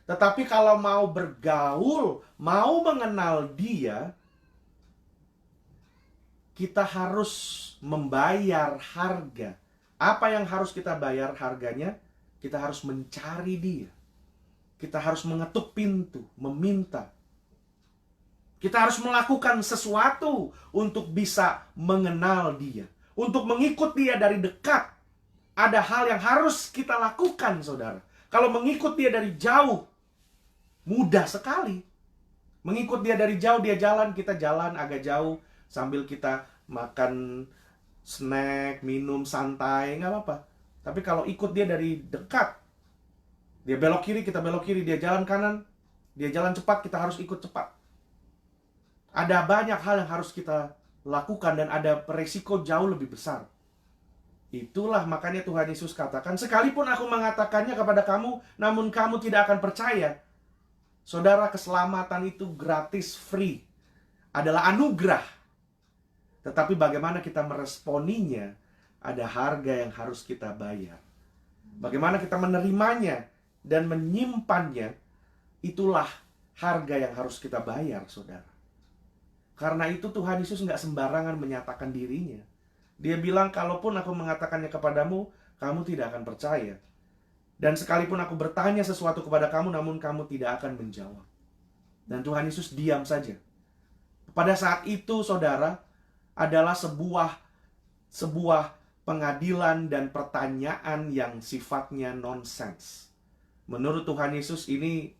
Tetapi kalau mau bergaul, mau mengenal Dia, kita harus membayar harga. Apa yang harus kita bayar harganya? Kita harus mencari Dia. Kita harus mengetuk pintu, meminta. Kita harus melakukan sesuatu untuk bisa mengenal Dia, untuk mengikut Dia dari dekat. Ada hal yang harus kita lakukan, saudara. Kalau mengikut Dia dari jauh, mudah sekali. Mengikut Dia dari jauh, Dia jalan, kita jalan agak jauh sambil kita makan snack, minum santai, nggak apa-apa. Tapi kalau ikut Dia dari dekat, Dia belok kiri, kita belok kiri. Dia jalan kanan, Dia jalan cepat, kita harus ikut cepat. Ada banyak hal yang harus kita lakukan dan ada resiko jauh lebih besar. Itulah makanya Tuhan Yesus katakan, sekalipun aku mengatakannya kepada kamu, namun kamu tidak akan percaya. Saudara, keselamatan itu gratis, free. Adalah anugerah. Tetapi bagaimana kita meresponinya, ada harga yang harus kita bayar. Bagaimana kita menerimanya dan menyimpannya, itulah harga yang harus kita bayar, saudara. Karena itu Tuhan Yesus nggak sembarangan menyatakan dirinya. Dia bilang, kalaupun aku mengatakannya kepadamu, kamu tidak akan percaya. Dan sekalipun aku bertanya sesuatu kepada kamu, namun kamu tidak akan menjawab. Dan Tuhan Yesus diam saja. Pada saat itu, saudara, adalah sebuah pengadilan dan pertanyaan yang sifatnya nonsens. Menurut Tuhan Yesus ini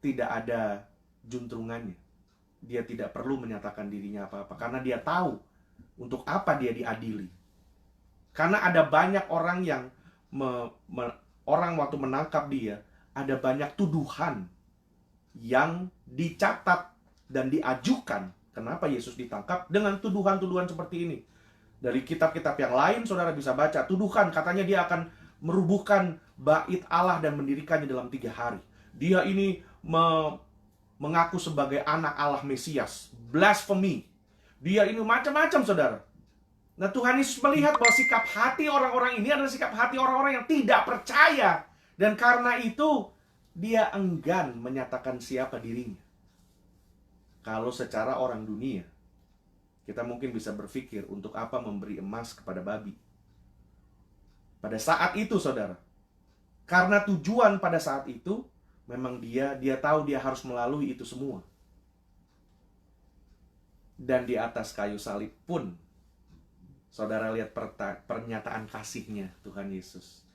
tidak ada juntrungannya. Dia tidak perlu menyatakan dirinya apa-apa, karena dia tahu untuk apa dia diadili. Karena ada banyak orang yang orang waktu menangkap dia, ada banyak tuduhan yang dicatat dan diajukan. Kenapa Yesus ditangkap dengan tuduhan-tuduhan seperti ini? Dari kitab-kitab yang lain saudara bisa baca tuduhan, katanya dia akan merubuhkan bait Allah dan mendirikannya dalam 3 hari. Dia ini mengaku sebagai anak Allah Mesias, blasphemy. Dia ini macam-macam, saudara. Nah, Tuhan Yesus melihat bahwa sikap hati orang-orang ini adalah sikap hati orang-orang yang tidak percaya. Dan karena itu, dia enggan menyatakan siapa dirinya. Kalau secara orang dunia, kita mungkin bisa berpikir untuk apa memberi emas kepada babi. Pada saat itu, saudara, karena tujuan pada saat itu, memang dia tahu dia harus melalui itu semua. Dan di atas kayu salib pun, saudara lihat pernyataan kasihnya Tuhan Yesus.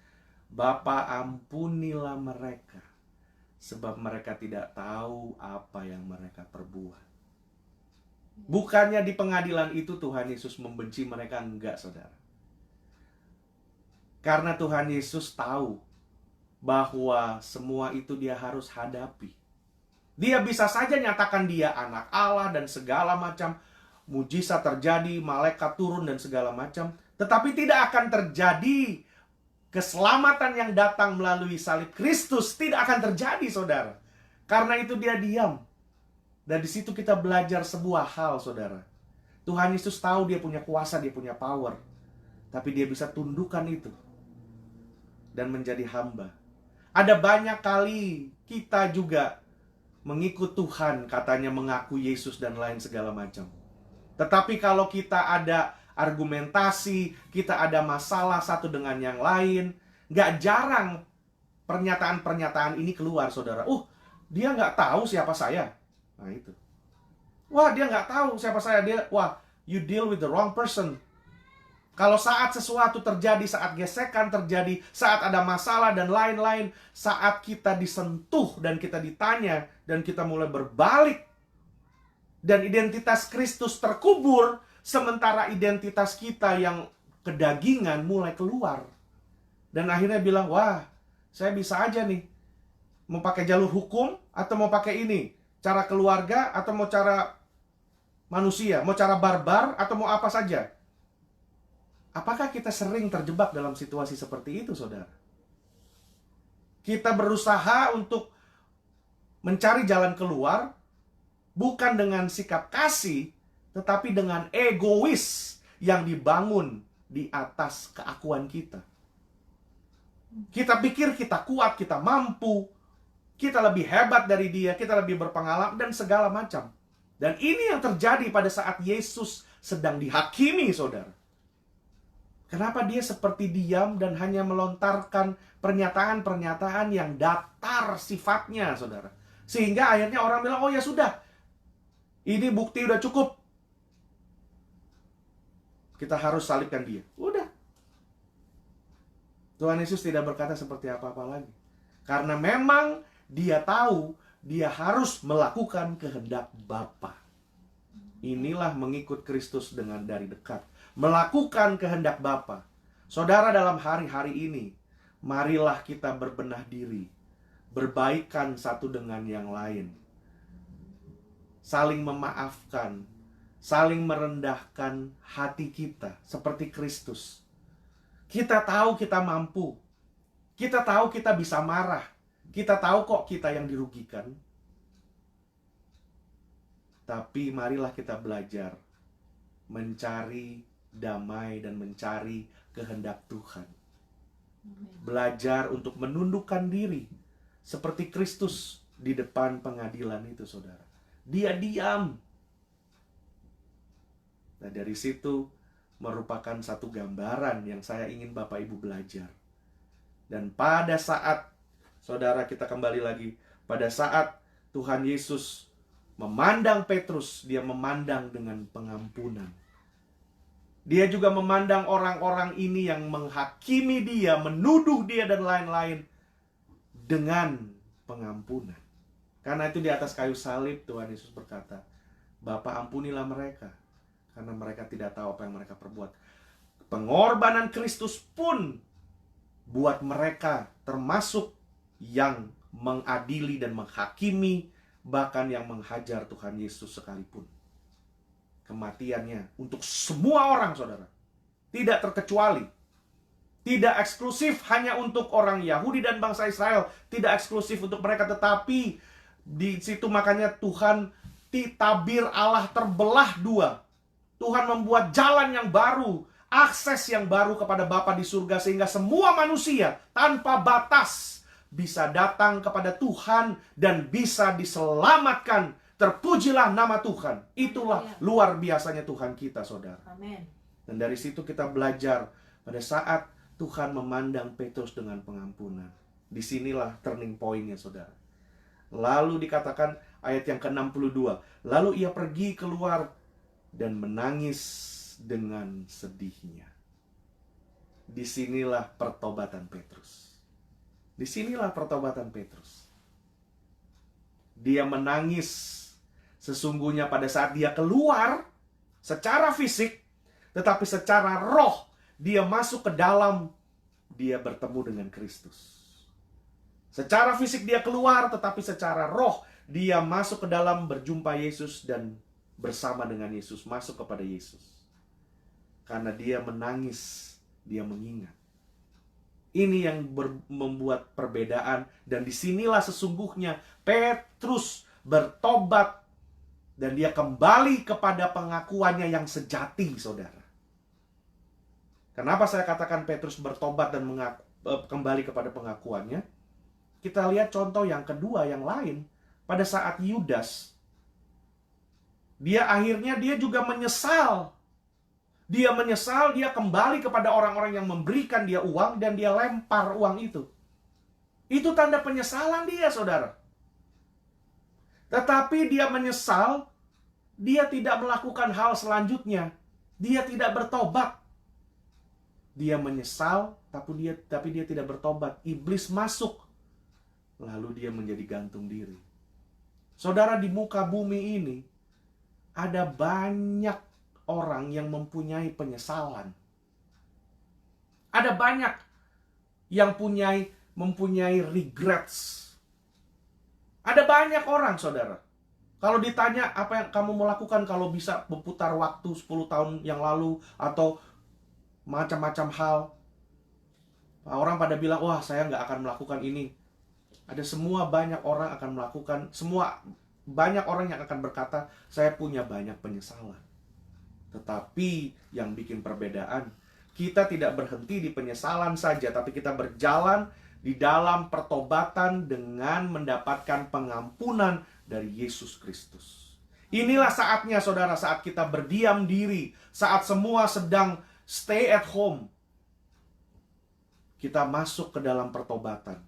Bapa, ampunilah mereka, sebab mereka tidak tahu apa yang mereka perbuat. Bukannya di pengadilan itu Tuhan Yesus membenci mereka, enggak, saudara. Karena Tuhan Yesus tahu bahwa semua itu dia harus hadapi. Dia bisa saja nyatakan dia anak Allah dan segala macam mujizat terjadi, malaikat turun dan segala macam. Tetapi tidak akan terjadi keselamatan yang datang melalui salib Kristus. Tidak akan terjadi, saudara. Karena itu dia diam. Dan di situ kita belajar sebuah hal, saudara. Tuhan Yesus tahu dia punya kuasa, dia punya power. Tapi dia bisa tundukkan itu dan menjadi hamba. Ada banyak kali kita juga mengikut Tuhan, katanya mengaku Yesus dan lain segala macam. Tetapi kalau kita ada argumentasi, kita ada masalah satu dengan yang lain, gak jarang pernyataan-pernyataan ini keluar, saudara. Dia gak tahu siapa saya. Nah itu. Wah, dia gak tahu siapa saya. Wah, you deal with the wrong person. Kalau saat sesuatu terjadi, saat gesekan terjadi, saat ada masalah dan lain-lain, saat kita disentuh dan kita ditanya dan kita mulai berbalik dan identitas Kristus terkubur, sementara identitas kita yang kedagingan mulai keluar. Dan akhirnya bilang, wah, saya bisa aja nih, mau pakai jalur hukum atau mau pakai ini, cara keluarga atau mau cara manusia, mau cara barbar atau mau apa saja. Apakah kita sering terjebak dalam situasi seperti itu, saudara? Kita berusaha untuk mencari jalan keluar, bukan dengan sikap kasih, tetapi dengan egois yang dibangun di atas keakuan kita. Kita pikir kita kuat, kita mampu, kita lebih hebat dari dia, kita lebih berpengalaman, dan segala macam. Dan ini yang terjadi pada saat Yesus sedang dihakimi, saudara. Kenapa dia seperti diam dan hanya melontarkan pernyataan-pernyataan yang datar sifatnya, saudara. Sehingga akhirnya orang bilang, oh ya sudah, ini bukti udah cukup, kita harus salibkan dia. Udah. Tuhan Yesus tidak berkata seperti apa-apa lagi. Karena memang dia tahu dia harus melakukan kehendak Bapa. Inilah mengikut Kristus dengan dari dekat. Melakukan kehendak Bapa. Saudara, dalam hari-hari ini, marilah kita berbenah diri, berbaikan satu dengan yang lain, saling memaafkan, saling merendahkan hati kita seperti Kristus. Kita tahu kita mampu, kita tahu kita bisa marah, kita tahu kok kita yang dirugikan. Tapi marilah kita belajar mencari damai dan mencari kehendak Tuhan. Belajar untuk menundukkan diri seperti Kristus di depan pengadilan itu, saudara. Dia diam. Nah, dari situ merupakan satu gambaran yang saya ingin Bapak Ibu belajar. Dan pada saat, saudara, kita kembali lagi, pada saat Tuhan Yesus memandang Petrus, dia memandang dengan pengampunan. Dia juga memandang orang-orang ini yang menghakimi dia, menuduh dia dan lain-lain dengan pengampunan. Karena itu di atas kayu salib Tuhan Yesus berkata, Bapa, ampunilah mereka, karena mereka tidak tahu apa yang mereka perbuat. Pengorbanan Kristus pun buat mereka, termasuk yang mengadili dan menghakimi, bahkan yang menghajar Tuhan Yesus sekalipun. Kematiannya untuk semua orang, saudara. Tidak terkecuali. Tidak eksklusif hanya untuk orang Yahudi dan bangsa Israel. Tidak eksklusif untuk mereka, tetapi di situ makanya Tuhan, tabir Allah terbelah dua. Tuhan membuat jalan yang baru, akses yang baru kepada Bapa di surga, sehingga semua manusia tanpa batas bisa datang kepada Tuhan dan bisa diselamatkan. Terpujilah nama Tuhan. Itulah luar biasanya Tuhan kita, saudara. Amin. Dan dari situ kita belajar pada saat Tuhan memandang Petrus dengan pengampunan. Disinilah turning point-nya, saudara. Lalu dikatakan ayat yang ke-62. Lalu ia pergi keluar dan menangis dengan sedihnya. Disinilah pertobatan Petrus. Disinilah pertobatan Petrus. Dia menangis sesungguhnya pada saat dia keluar secara fisik, tetapi secara roh dia masuk ke dalam, dia bertemu dengan Kristus. Secara fisik dia keluar, tetapi secara roh dia masuk ke dalam, berjumpa Yesus dan bersama dengan Yesus, masuk kepada Yesus. Karena dia menangis, dia mengingat. Ini yang membuat perbedaan, dan disinilah sesungguhnya Petrus bertobat dan dia kembali kepada pengakuannya yang sejati, saudara. Kenapa saya katakan Petrus bertobat dan kembali kepada pengakuannya? Kita lihat contoh yang kedua, yang lain. Pada saat Yudas, dia juga menyesal. Dia menyesal, dia kembali kepada orang-orang yang memberikan dia uang dan dia lempar uang itu. Itu tanda penyesalan dia, saudara. Tetapi dia menyesal, dia tidak melakukan hal selanjutnya. Dia tidak bertobat. Dia menyesal, tapi dia tidak bertobat. Iblis masuk, lalu dia menjadi gantung diri. Saudara, di muka bumi ini ada banyak orang yang mempunyai penyesalan. Ada banyak yang mempunyai regrets. Ada banyak orang, saudara. Kalau ditanya apa yang kamu mau lakukan kalau bisa berputar waktu 10 tahun yang lalu, atau macam-macam hal, orang pada bilang, wah saya nggak akan melakukan ini. Banyak orang akan melakukan, banyak orang yang akan berkata, saya punya banyak penyesalan. Tetapi yang bikin perbedaan, kita tidak berhenti di penyesalan saja, tapi kita berjalan di dalam pertobatan dengan mendapatkan pengampunan dari Yesus Kristus. Inilah saatnya, saudara, saat kita berdiam diri, saat semua sedang stay at home, kita masuk ke dalam pertobatan.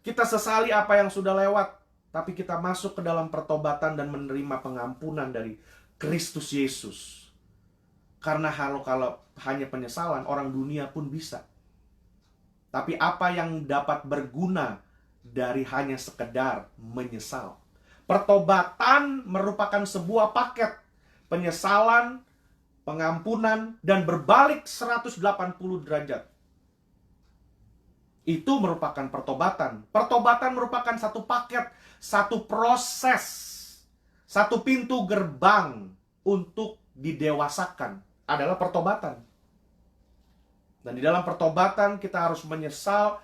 Kita sesali apa yang sudah lewat, tapi kita masuk ke dalam pertobatan dan menerima pengampunan dari Kristus Yesus. Karena kalau hanya penyesalan, orang dunia pun bisa. Tapi apa yang dapat berguna dari hanya sekedar menyesal? Pertobatan merupakan sebuah paket. Penyesalan, pengampunan, dan berbalik 180 derajat. Itu merupakan pertobatan. Pertobatan merupakan satu paket, satu proses, satu pintu gerbang untuk didewasakan. Adalah pertobatan. Dan di dalam pertobatan kita harus menyesal,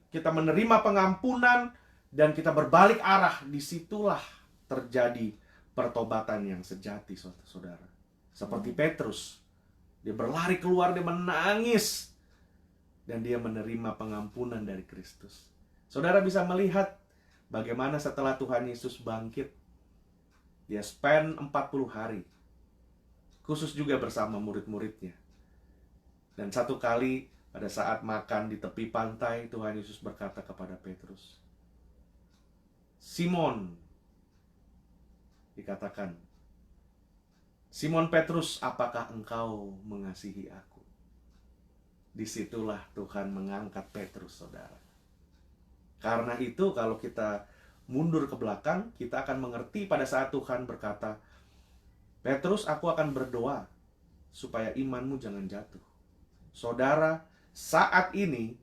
kita menerima pengampunan, dan kita berbalik arah. Disitulah terjadi pertobatan yang sejati, saudara. Seperti Petrus, dia berlari keluar, dia menangis, dan dia menerima pengampunan dari Kristus. Saudara bisa melihat bagaimana setelah Tuhan Yesus bangkit, dia spend 40 hari, khusus juga bersama murid-muridnya. Dan satu kali pada saat makan di tepi pantai, Tuhan Yesus berkata kepada Petrus, Simon, dikatakan, Simon Petrus, apakah engkau mengasihi aku? Disitulah Tuhan mengangkat Petrus, saudara. Karena itu kalau kita mundur ke belakang, kita akan mengerti pada saat Tuhan berkata, Petrus, aku akan berdoa supaya imanmu jangan jatuh. Saudara, saat ini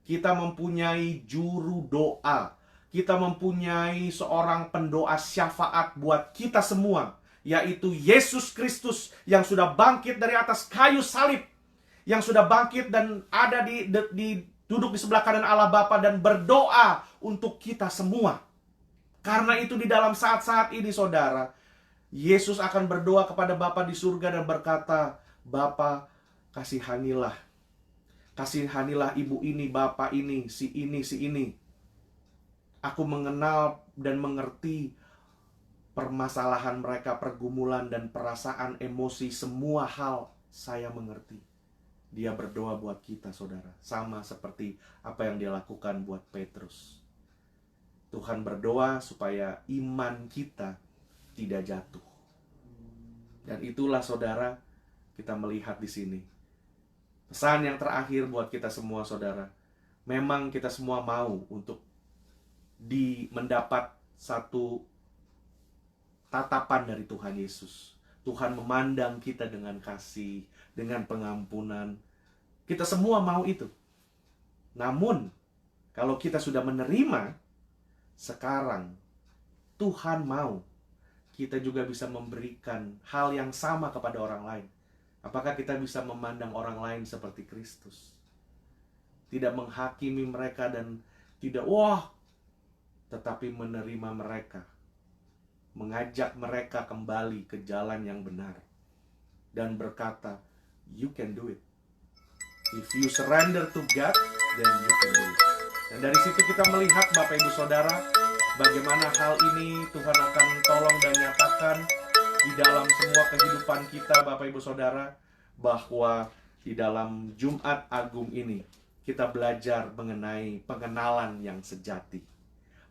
kita mempunyai juru doa. Kita mempunyai seorang pendoa syafaat buat kita semua, yaitu Yesus Kristus yang sudah bangkit dari atas kayu salib, yang sudah bangkit dan ada duduk di sebelah kanan Allah Bapa dan berdoa untuk kita semua. Karena itu di dalam saat-saat ini, saudara, Yesus akan berdoa kepada Bapa di surga dan berkata, Bapa, kasihanilah ibu ini, bapak ini, si ini. Aku mengenal dan mengerti permasalahan mereka, pergumulan dan perasaan, emosi, semua hal saya mengerti. Dia berdoa buat kita, saudara, sama seperti apa yang dia lakukan buat Petrus. Tuhan berdoa supaya iman kita tidak jatuh. Dan itulah, saudara, kita melihat di sini. Pesan yang terakhir buat kita semua, saudara. Memang kita semua mau untuk mendapat satu tatapan dari Tuhan Yesus. Tuhan memandang kita dengan kasih, dengan pengampunan. Kita semua mau itu. Namun, kalau kita sudah menerima, sekarang Tuhan mau kita juga bisa memberikan hal yang sama kepada orang lain. Apakah kita bisa memandang orang lain seperti Kristus? Tidak menghakimi mereka dan tidak, tetapi menerima mereka, mengajak mereka kembali ke jalan yang benar, dan berkata, you can do it. If you surrender to God, then you can do it. Dan dari situ kita melihat, Bapak Ibu Saudara, bagaimana hal ini Tuhan akan tolong dan nyatakan di dalam semua kehidupan kita, Bapak Ibu Saudara, bahwa di dalam Jumat Agung ini kita belajar mengenai pengenalan yang sejati.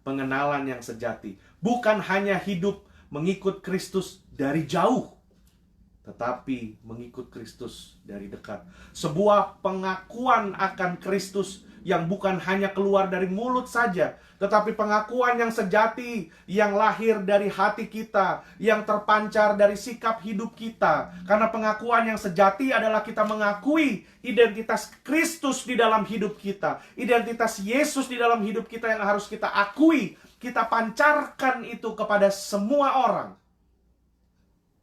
Pengenalan yang sejati bukan hanya hidup mengikut Kristus dari jauh, tetapi mengikut Kristus dari dekat. Sebuah pengakuan akan Kristus yang bukan hanya keluar dari mulut saja, tetapi pengakuan yang sejati, yang lahir dari hati kita, yang terpancar dari sikap hidup kita. Karena pengakuan yang sejati adalah kita mengakui identitas Kristus di dalam hidup kita, identitas Yesus di dalam hidup kita yang harus kita akui, kita pancarkan itu kepada semua orang.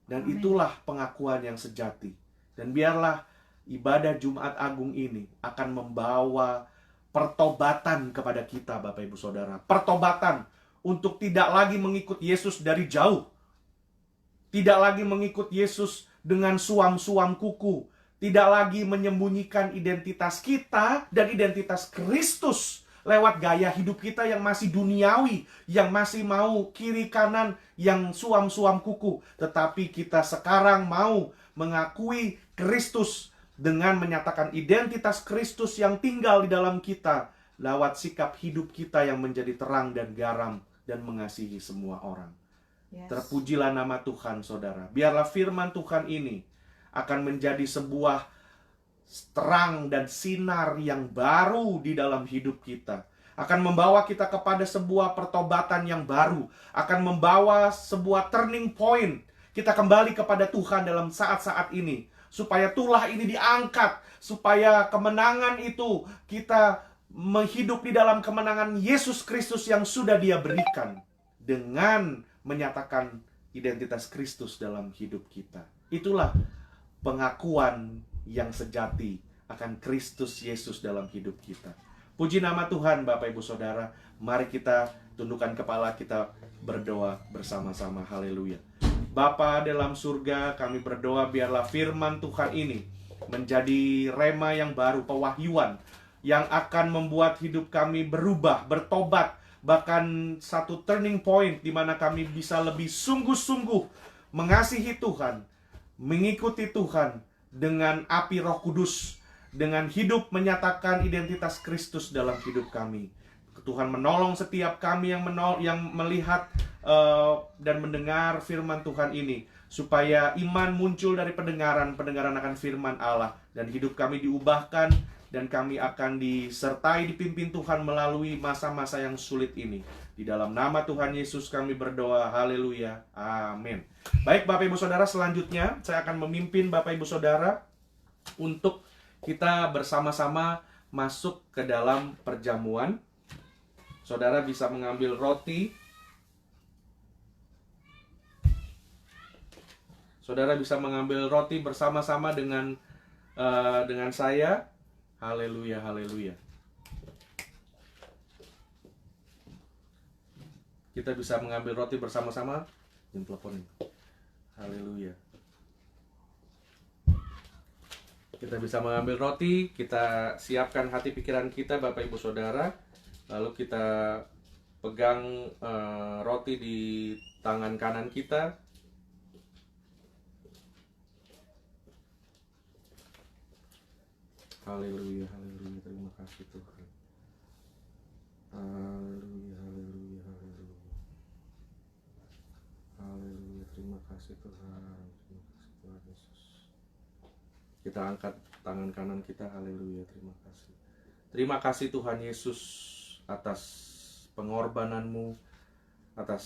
Dan itulah pengakuan yang sejati. Dan biarlah ibadah Jumat Agung ini akan membawa pertobatan kepada kita, Bapak Ibu Saudara. Pertobatan untuk tidak lagi mengikut Yesus dari jauh. Tidak lagi mengikut Yesus dengan suam-suam kuku. Tidak lagi menyembunyikan identitas kita dan identitas Kristus lewat gaya hidup kita yang masih duniawi, yang masih mau kiri kanan, yang suam-suam kuku. Tetapi kita sekarang mau mengakui Kristus dengan menyatakan identitas Kristus yang tinggal di dalam kita lewat sikap hidup kita yang menjadi terang dan garam dan mengasihi semua orang. Terpujilah nama Tuhan, saudara. Biarlah firman Tuhan ini akan menjadi sebuah terang dan sinar yang baru di dalam hidup kita. Akan membawa kita kepada sebuah pertobatan yang baru. Akan membawa sebuah turning point. Kita kembali kepada Tuhan dalam saat-saat ini. Supaya tulah ini diangkat. Supaya kemenangan itu kita menghidup di dalam kemenangan Yesus Kristus yang sudah Dia berikan. Dengan menyatakan identitas Kristus dalam hidup kita. Itulah pengakuan yang sejati akan Kristus Yesus dalam hidup kita. Puji nama Tuhan, Bapak Ibu Saudara. Mari kita tundukkan kepala, kita berdoa bersama-sama. Haleluya. Bapa dalam surga, kami berdoa biarlah firman Tuhan ini menjadi rema yang baru, pewahyuan yang akan membuat hidup kami berubah, bertobat, bahkan satu turning point di mana kami bisa lebih sungguh-sungguh mengasihi Tuhan, mengikuti Tuhan dengan api Roh Kudus, dengan hidup menyatakan identitas Kristus dalam hidup kami. Tuhan menolong setiap kami yang melihat dan mendengar firman Tuhan ini, supaya iman muncul dari pendengaran akan firman Allah, dan hidup kami diubahkan, dan kami akan disertai, dipimpin Tuhan melalui masa-masa yang sulit ini. Di dalam nama Tuhan Yesus kami berdoa, haleluya, amin. Baik Bapak Ibu Saudara, selanjutnya saya akan memimpin Bapak Ibu Saudara untuk kita bersama-sama masuk ke dalam perjamuan. Saudara bisa mengambil roti. Saudara bisa mengambil roti bersama-sama dengan saya. Haleluya, haleluya. Kita bisa mengambil roti bersama-sama. Yang teleponin. Haleluya. Kita bisa mengambil roti. Kita siapkan hati pikiran kita, Bapak Ibu Saudara. Lalu kita pegang roti di tangan kanan kita. Haleluya, haleluya, terima kasih Tuhan. Haleluya, haleluya, haleluya. Haleluya, terima kasih Tuhan. Terima kasih Tuhan Yesus. Kita angkat tangan kanan kita, haleluya, terima kasih. Terima kasih Tuhan Yesus atas pengorbananmu, atas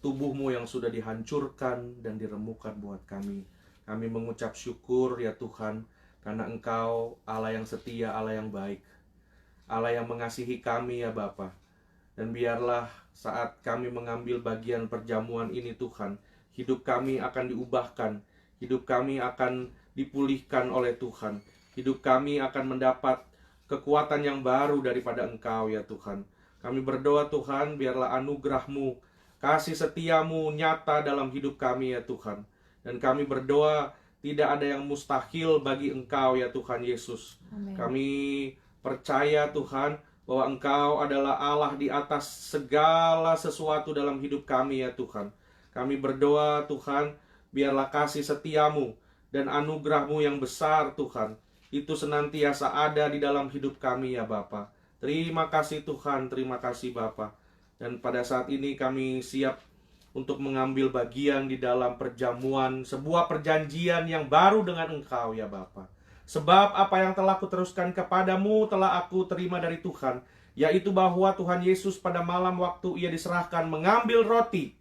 tubuhmu yang sudah dihancurkan dan diremukkan buat kami. Kami mengucap syukur ya Tuhan, karena Engkau Allah yang setia, Allah yang baik, Allah yang mengasihi kami ya Bapa. Dan biarlah saat kami mengambil bagian perjamuan ini Tuhan, hidup kami akan diubahkan, hidup kami akan dipulihkan oleh Tuhan, hidup kami akan mendapat kekuatan yang baru daripada Engkau ya Tuhan. Kami berdoa Tuhan, biarlah anugerah-Mu, kasih setia-Mu nyata dalam hidup kami ya Tuhan. Dan kami berdoa tidak ada yang mustahil bagi Engkau ya Tuhan Yesus. Amen. Kami percaya Tuhan bahwa Engkau adalah Allah di atas segala sesuatu dalam hidup kami ya Tuhan. Kami berdoa Tuhan, biarlah kasih setia-Mu dan anugerah-Mu yang besar Tuhan, itu senantiasa ada di dalam hidup kami ya Bapa. Terima kasih Tuhan, terima kasih Bapa. Dan pada saat ini kami siap untuk mengambil bagian di dalam perjamuan, sebuah perjanjian yang baru dengan Engkau ya Bapa. Sebab apa yang telah kuteruskan kepadamu telah aku terima dari Tuhan, yaitu bahwa Tuhan Yesus pada malam waktu ia diserahkan mengambil roti,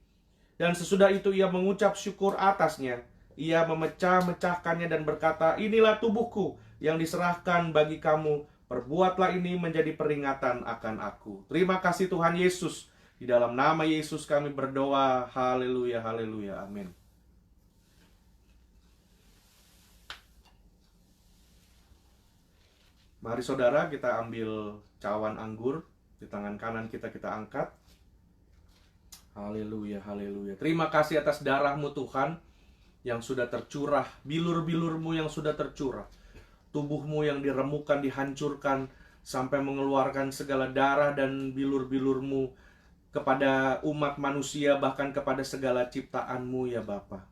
dan sesudah itu ia mengucap syukur atasnya. Ia memecah-mecahkannya dan berkata, inilah tubuhku yang diserahkan bagi kamu. Perbuatlah ini menjadi peringatan akan aku. Terima kasih Tuhan Yesus. Di dalam nama Yesus kami berdoa. Haleluya, haleluya, amin. Mari saudara, kita ambil cawan anggur. Di tangan kanan kita angkat. Haleluya, haleluya. Terima kasih atas darah-Mu Tuhan yang sudah tercurah, bilur-bilur-Mu yang sudah tercurah, tubuh-Mu yang diremukan, dihancurkan, sampai mengeluarkan segala darah dan bilur-bilur-Mu kepada umat manusia, bahkan kepada segala ciptaan-Mu ya Bapa.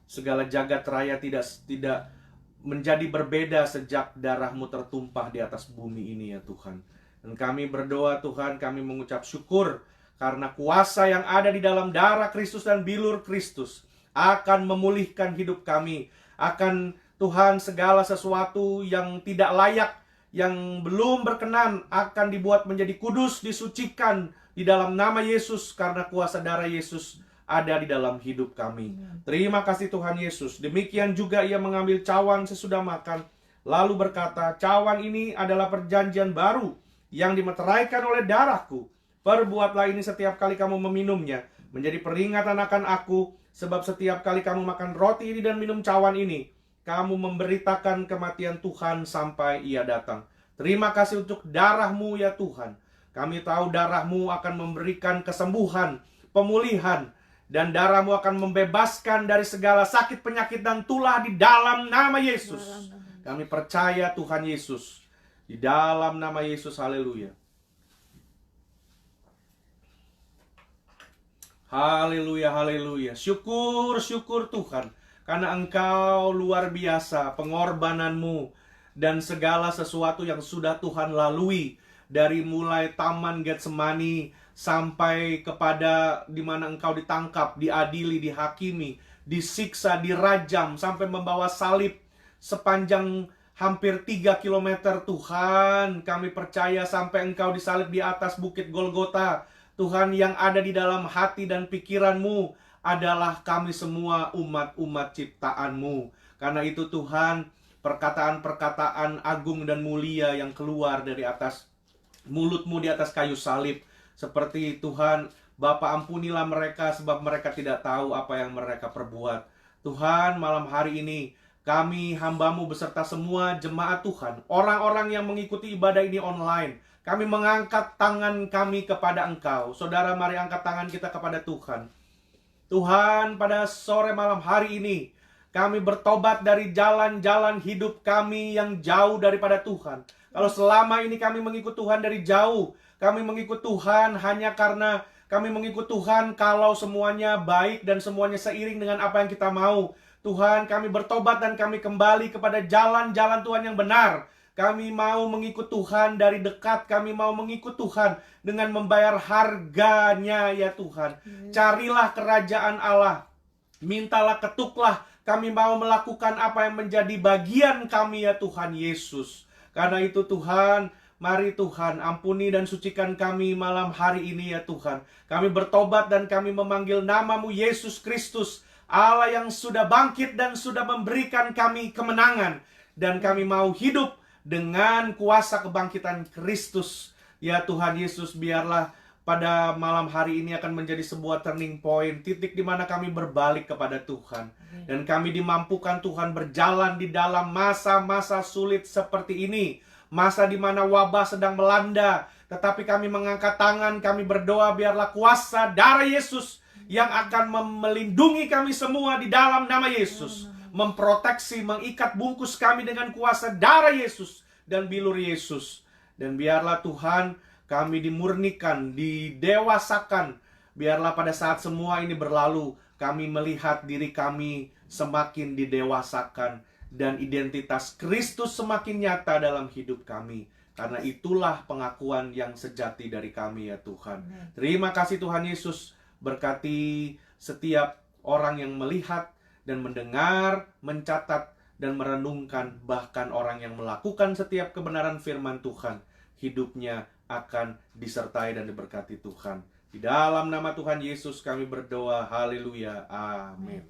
Segala jagat raya tidak menjadi berbeda sejak darah-Mu tertumpah di atas bumi ini ya Tuhan. Dan kami berdoa Tuhan, kami mengucap syukur karena kuasa yang ada di dalam darah Kristus dan bilur Kristus akan memulihkan hidup kami. Akan Tuhan, segala sesuatu yang tidak layak, yang belum berkenan, akan dibuat menjadi kudus, disucikan di dalam nama Yesus, karena kuasa darah Yesus ada di dalam hidup kami. Terima kasih Tuhan Yesus. Demikian juga ia mengambil cawan sesudah makan, lalu berkata, cawan ini adalah perjanjian baru yang dimeteraikan oleh darahku. Perbuatlah ini setiap kali kamu meminumnya, menjadi peringatan akan aku. Sebab setiap kali kamu makan roti ini dan minum cawan ini, kamu memberitakan kematian Tuhan sampai ia datang. Terima kasih untuk darah-Mu ya Tuhan. Kami tahu darah-Mu akan memberikan kesembuhan, pemulihan, dan darah-Mu akan membebaskan dari segala sakit, penyakit, dan tulah di dalam nama Yesus. Kami percaya Tuhan Yesus. Di dalam nama Yesus, haleluya. Haleluya, haleluya. Syukur, syukur Tuhan, karena Engkau luar biasa pengorbanan-Mu dan segala sesuatu yang sudah Tuhan lalui, dari mulai Taman Getsemani sampai kepada di mana Engkau ditangkap, diadili, dihakimi, disiksa, dirajam, sampai membawa salib sepanjang hampir 3 kilometer. Tuhan, kami percaya sampai Engkau disalib di atas bukit Golgota. Tuhan, yang ada di dalam hati dan pikiran-Mu adalah kami semua umat-umat ciptaan-Mu. Karena itu Tuhan, perkataan-perkataan agung dan mulia yang keluar dari atas mulut-Mu di atas kayu salib, seperti Tuhan, Bapa ampunilah mereka sebab mereka tidak tahu apa yang mereka perbuat. Tuhan, malam hari ini kami hamba-Mu beserta semua jemaat Tuhan, orang-orang yang mengikuti ibadah ini online, kami mengangkat tangan kami kepada Engkau. Saudara, mari angkat tangan kita kepada Tuhan. Tuhan, pada sore malam hari ini, kami bertobat dari jalan-jalan hidup kami yang jauh daripada Tuhan. Kalau selama ini kami mengikut Tuhan dari jauh, kami mengikut Tuhan hanya karena kami mengikut Tuhan kalau semuanya baik dan semuanya seiring dengan apa yang kita mau. Tuhan, kami bertobat dan kami kembali kepada jalan-jalan Tuhan yang benar. Kami mau mengikut Tuhan dari dekat. Kami mau mengikut Tuhan dengan membayar harganya ya Tuhan. Carilah kerajaan Allah. Mintalah, ketuklah. Kami mau melakukan apa yang menjadi bagian kami ya Tuhan Yesus. Karena itu Tuhan, mari Tuhan ampuni dan sucikan kami malam hari ini ya Tuhan. Kami bertobat dan kami memanggil nama-Mu Yesus Kristus, Allah yang sudah bangkit dan sudah memberikan kami kemenangan. Dan kami mau hidup dengan kuasa kebangkitan Kristus. Ya Tuhan Yesus, biarlah pada malam hari ini akan menjadi sebuah turning point, titik di mana kami berbalik kepada Tuhan. Dan kami dimampukan Tuhan berjalan di dalam masa-masa sulit seperti ini. Masa di mana wabah sedang melanda. Tetapi kami mengangkat tangan, kami berdoa biarlah kuasa darah Yesus yang akan melindungi kami semua di dalam nama Yesus. Memproteksi, mengikat bungkus kami dengan kuasa darah Yesus dan bilur Yesus. Dan biarlah Tuhan kami dimurnikan, didewasakan. Biarlah pada saat semua ini berlalu, kami melihat diri kami semakin didewasakan dan identitas Kristus semakin nyata dalam hidup kami. Karena itulah pengakuan yang sejati dari kami ya Tuhan. Terima kasih Tuhan Yesus. Berkati setiap orang yang melihat dan mendengar, mencatat, dan merenungkan, bahkan orang yang melakukan setiap kebenaran firman Tuhan, hidupnya akan disertai dan diberkati Tuhan. Di dalam nama Tuhan Yesus kami berdoa, haleluya, amin.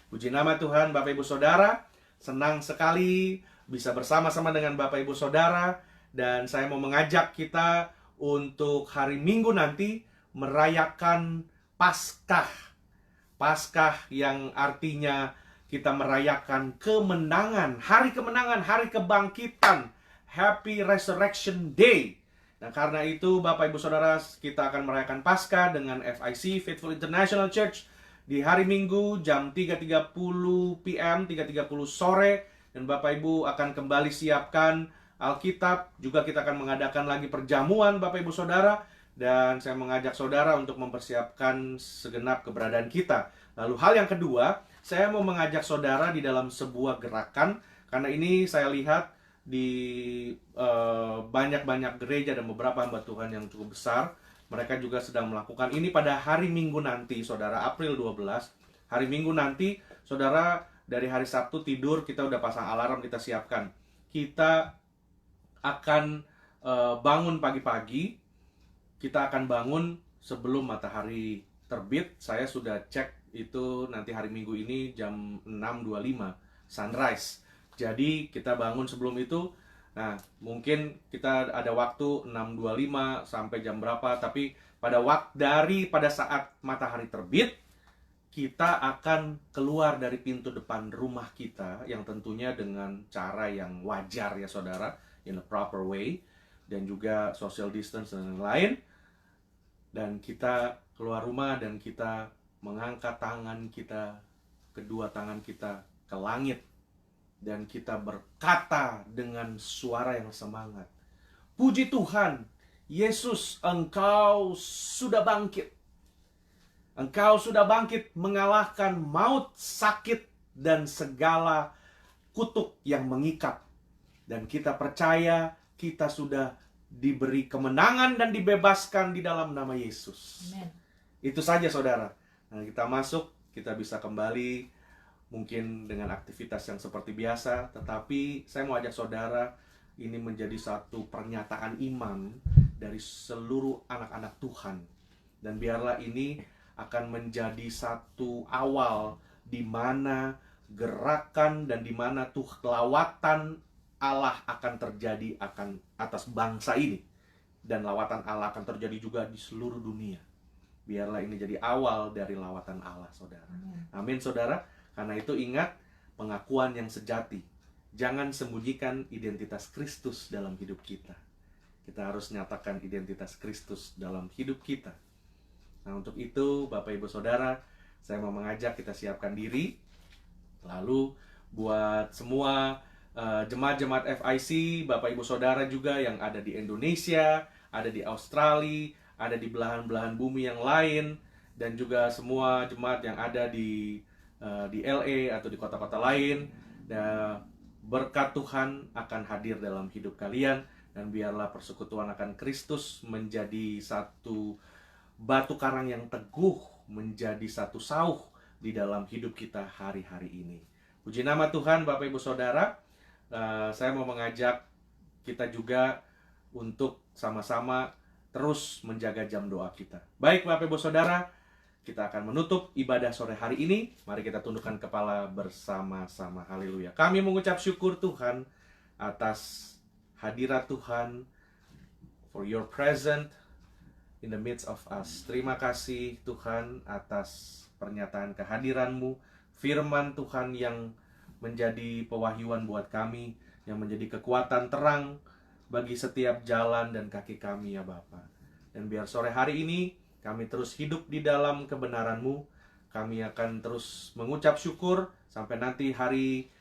Puji nama Tuhan. Bapak Ibu Saudara, senang sekali bisa bersama-sama dengan Bapak Ibu Saudara. Dan saya mau mengajak kita untuk hari Minggu nanti merayakan Paskah. Paskah yang artinya kita merayakan kemenangan, hari kebangkitan, Happy Resurrection Day. Nah, karena itu Bapak Ibu Saudara, kita akan merayakan Paskah dengan FIC, Faithful International Church, di hari Minggu jam 3.30 PM, 3.30 sore. Dan Bapak Ibu akan kembali siapkan Alkitab. Juga kita akan mengadakan lagi perjamuan Bapak Ibu Saudara. Dan saya mengajak saudara untuk mempersiapkan segenap keberadaan kita. Lalu hal yang kedua, saya mau mengajak saudara di dalam sebuah gerakan. Karena ini saya lihat di banyak-banyak gereja dan beberapa hamba Tuhan yang cukup besar. Mereka juga sedang melakukan ini pada hari Minggu nanti, saudara, April 12. Hari Minggu nanti, saudara, dari hari Sabtu tidur, kita udah pasang alarm, kita siapkan. Kita akan bangun pagi-pagi. Kita akan bangun sebelum matahari terbit. Saya sudah cek itu nanti hari Minggu ini jam 6.25 sunrise. Jadi kita bangun sebelum itu. Nah, mungkin kita ada waktu 6.25 sampai jam berapa, tapi pada saat matahari terbit, kita akan keluar dari pintu depan rumah kita, yang tentunya dengan cara yang wajar ya saudara, in a proper way, dan juga social distance dan lain-lain. Dan kita keluar rumah dan kita mengangkat tangan kita, kedua tangan kita ke langit. Dan kita berkata dengan suara yang semangat, puji Tuhan, Yesus, Engkau sudah bangkit. Engkau sudah bangkit mengalahkan maut, sakit, dan segala kutuk yang mengikat. Dan kita percaya kita sudah diberi kemenangan dan dibebaskan di dalam nama Yesus. Amen. Itu saja saudara. Nah, kita masuk, kita bisa kembali mungkin dengan aktivitas yang seperti biasa. Tetapi saya mau ajak saudara, ini menjadi satu pernyataan iman dari seluruh anak-anak Tuhan. Dan biarlah ini akan menjadi satu awal di mana gerakan dan di mana lawatan Allah akan terjadi atas bangsa ini. Dan lawatan Allah akan terjadi juga di seluruh dunia. Biarlah ini jadi awal dari lawatan Allah, saudara. Amin, saudara. Karena itu ingat, pengakuan yang sejati. Jangan sembunyikan identitas Kristus dalam hidup kita. Kita harus nyatakan identitas Kristus dalam hidup kita. Nah, untuk itu, Bapak Ibu Saudara, saya mau mengajak kita siapkan diri. Lalu, buat semua jemaat-jemaat FIC, Bapak Ibu Saudara juga yang ada di Indonesia, ada di Australia, ada di belahan-belahan bumi yang lain, dan juga semua jemaat yang ada di LA atau di kota-kota lain. Dan berkat Tuhan akan hadir dalam hidup kalian, dan biarlah persekutuan akan Kristus menjadi satu batu karang yang teguh, menjadi satu sauh di dalam hidup kita hari-hari ini. Puji nama Tuhan, Bapak Ibu Saudara. Saya mau mengajak kita juga untuk sama-sama terus menjaga jam doa kita. Baik Bapak Ibu Saudara, kita akan menutup ibadah sore hari ini. Mari kita tundukkan kepala bersama-sama. Haleluya. Kami mengucap syukur Tuhan atas hadirat Tuhan, for your presence in the midst of us. Terima kasih Tuhan atas pernyataan kehadiran-Mu, firman Tuhan yang menjadi pewahyuan buat kami, yang menjadi kekuatan terang bagi setiap jalan dan kaki kami ya Bapa. Dan biar sore hari ini kami terus hidup di dalam kebenaran-Mu. Kami akan terus mengucap syukur sampai nanti hari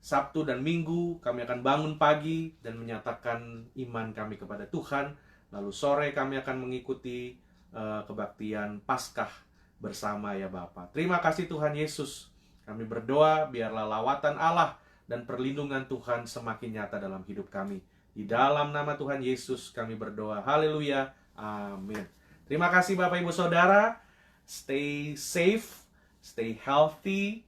Sabtu dan Minggu. Kami akan bangun pagi dan menyatakan iman kami kepada Tuhan. Lalu sore kami akan mengikuti kebaktian Paskah bersama ya Bapa. Terima kasih Tuhan Yesus. Kami berdoa biarlah lawatan Allah dan perlindungan Tuhan semakin nyata dalam hidup kami. Di dalam nama Tuhan Yesus kami berdoa. Haleluya. Amin. Terima kasih Bapak Ibu Saudara. Stay safe. stay healthy,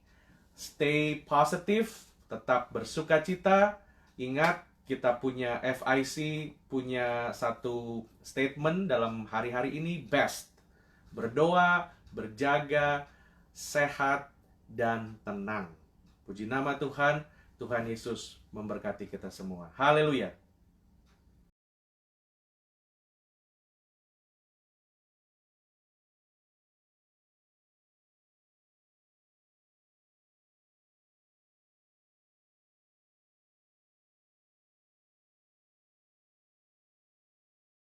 stay positive, tetap bersuka cita. Ingat, kita punya FIC, punya satu statement dalam hari-hari ini, best. Berdoa, berjaga, sehat, dan tenang. Puji nama Tuhan, Tuhan Yesus memberkati kita semua. Haleluya.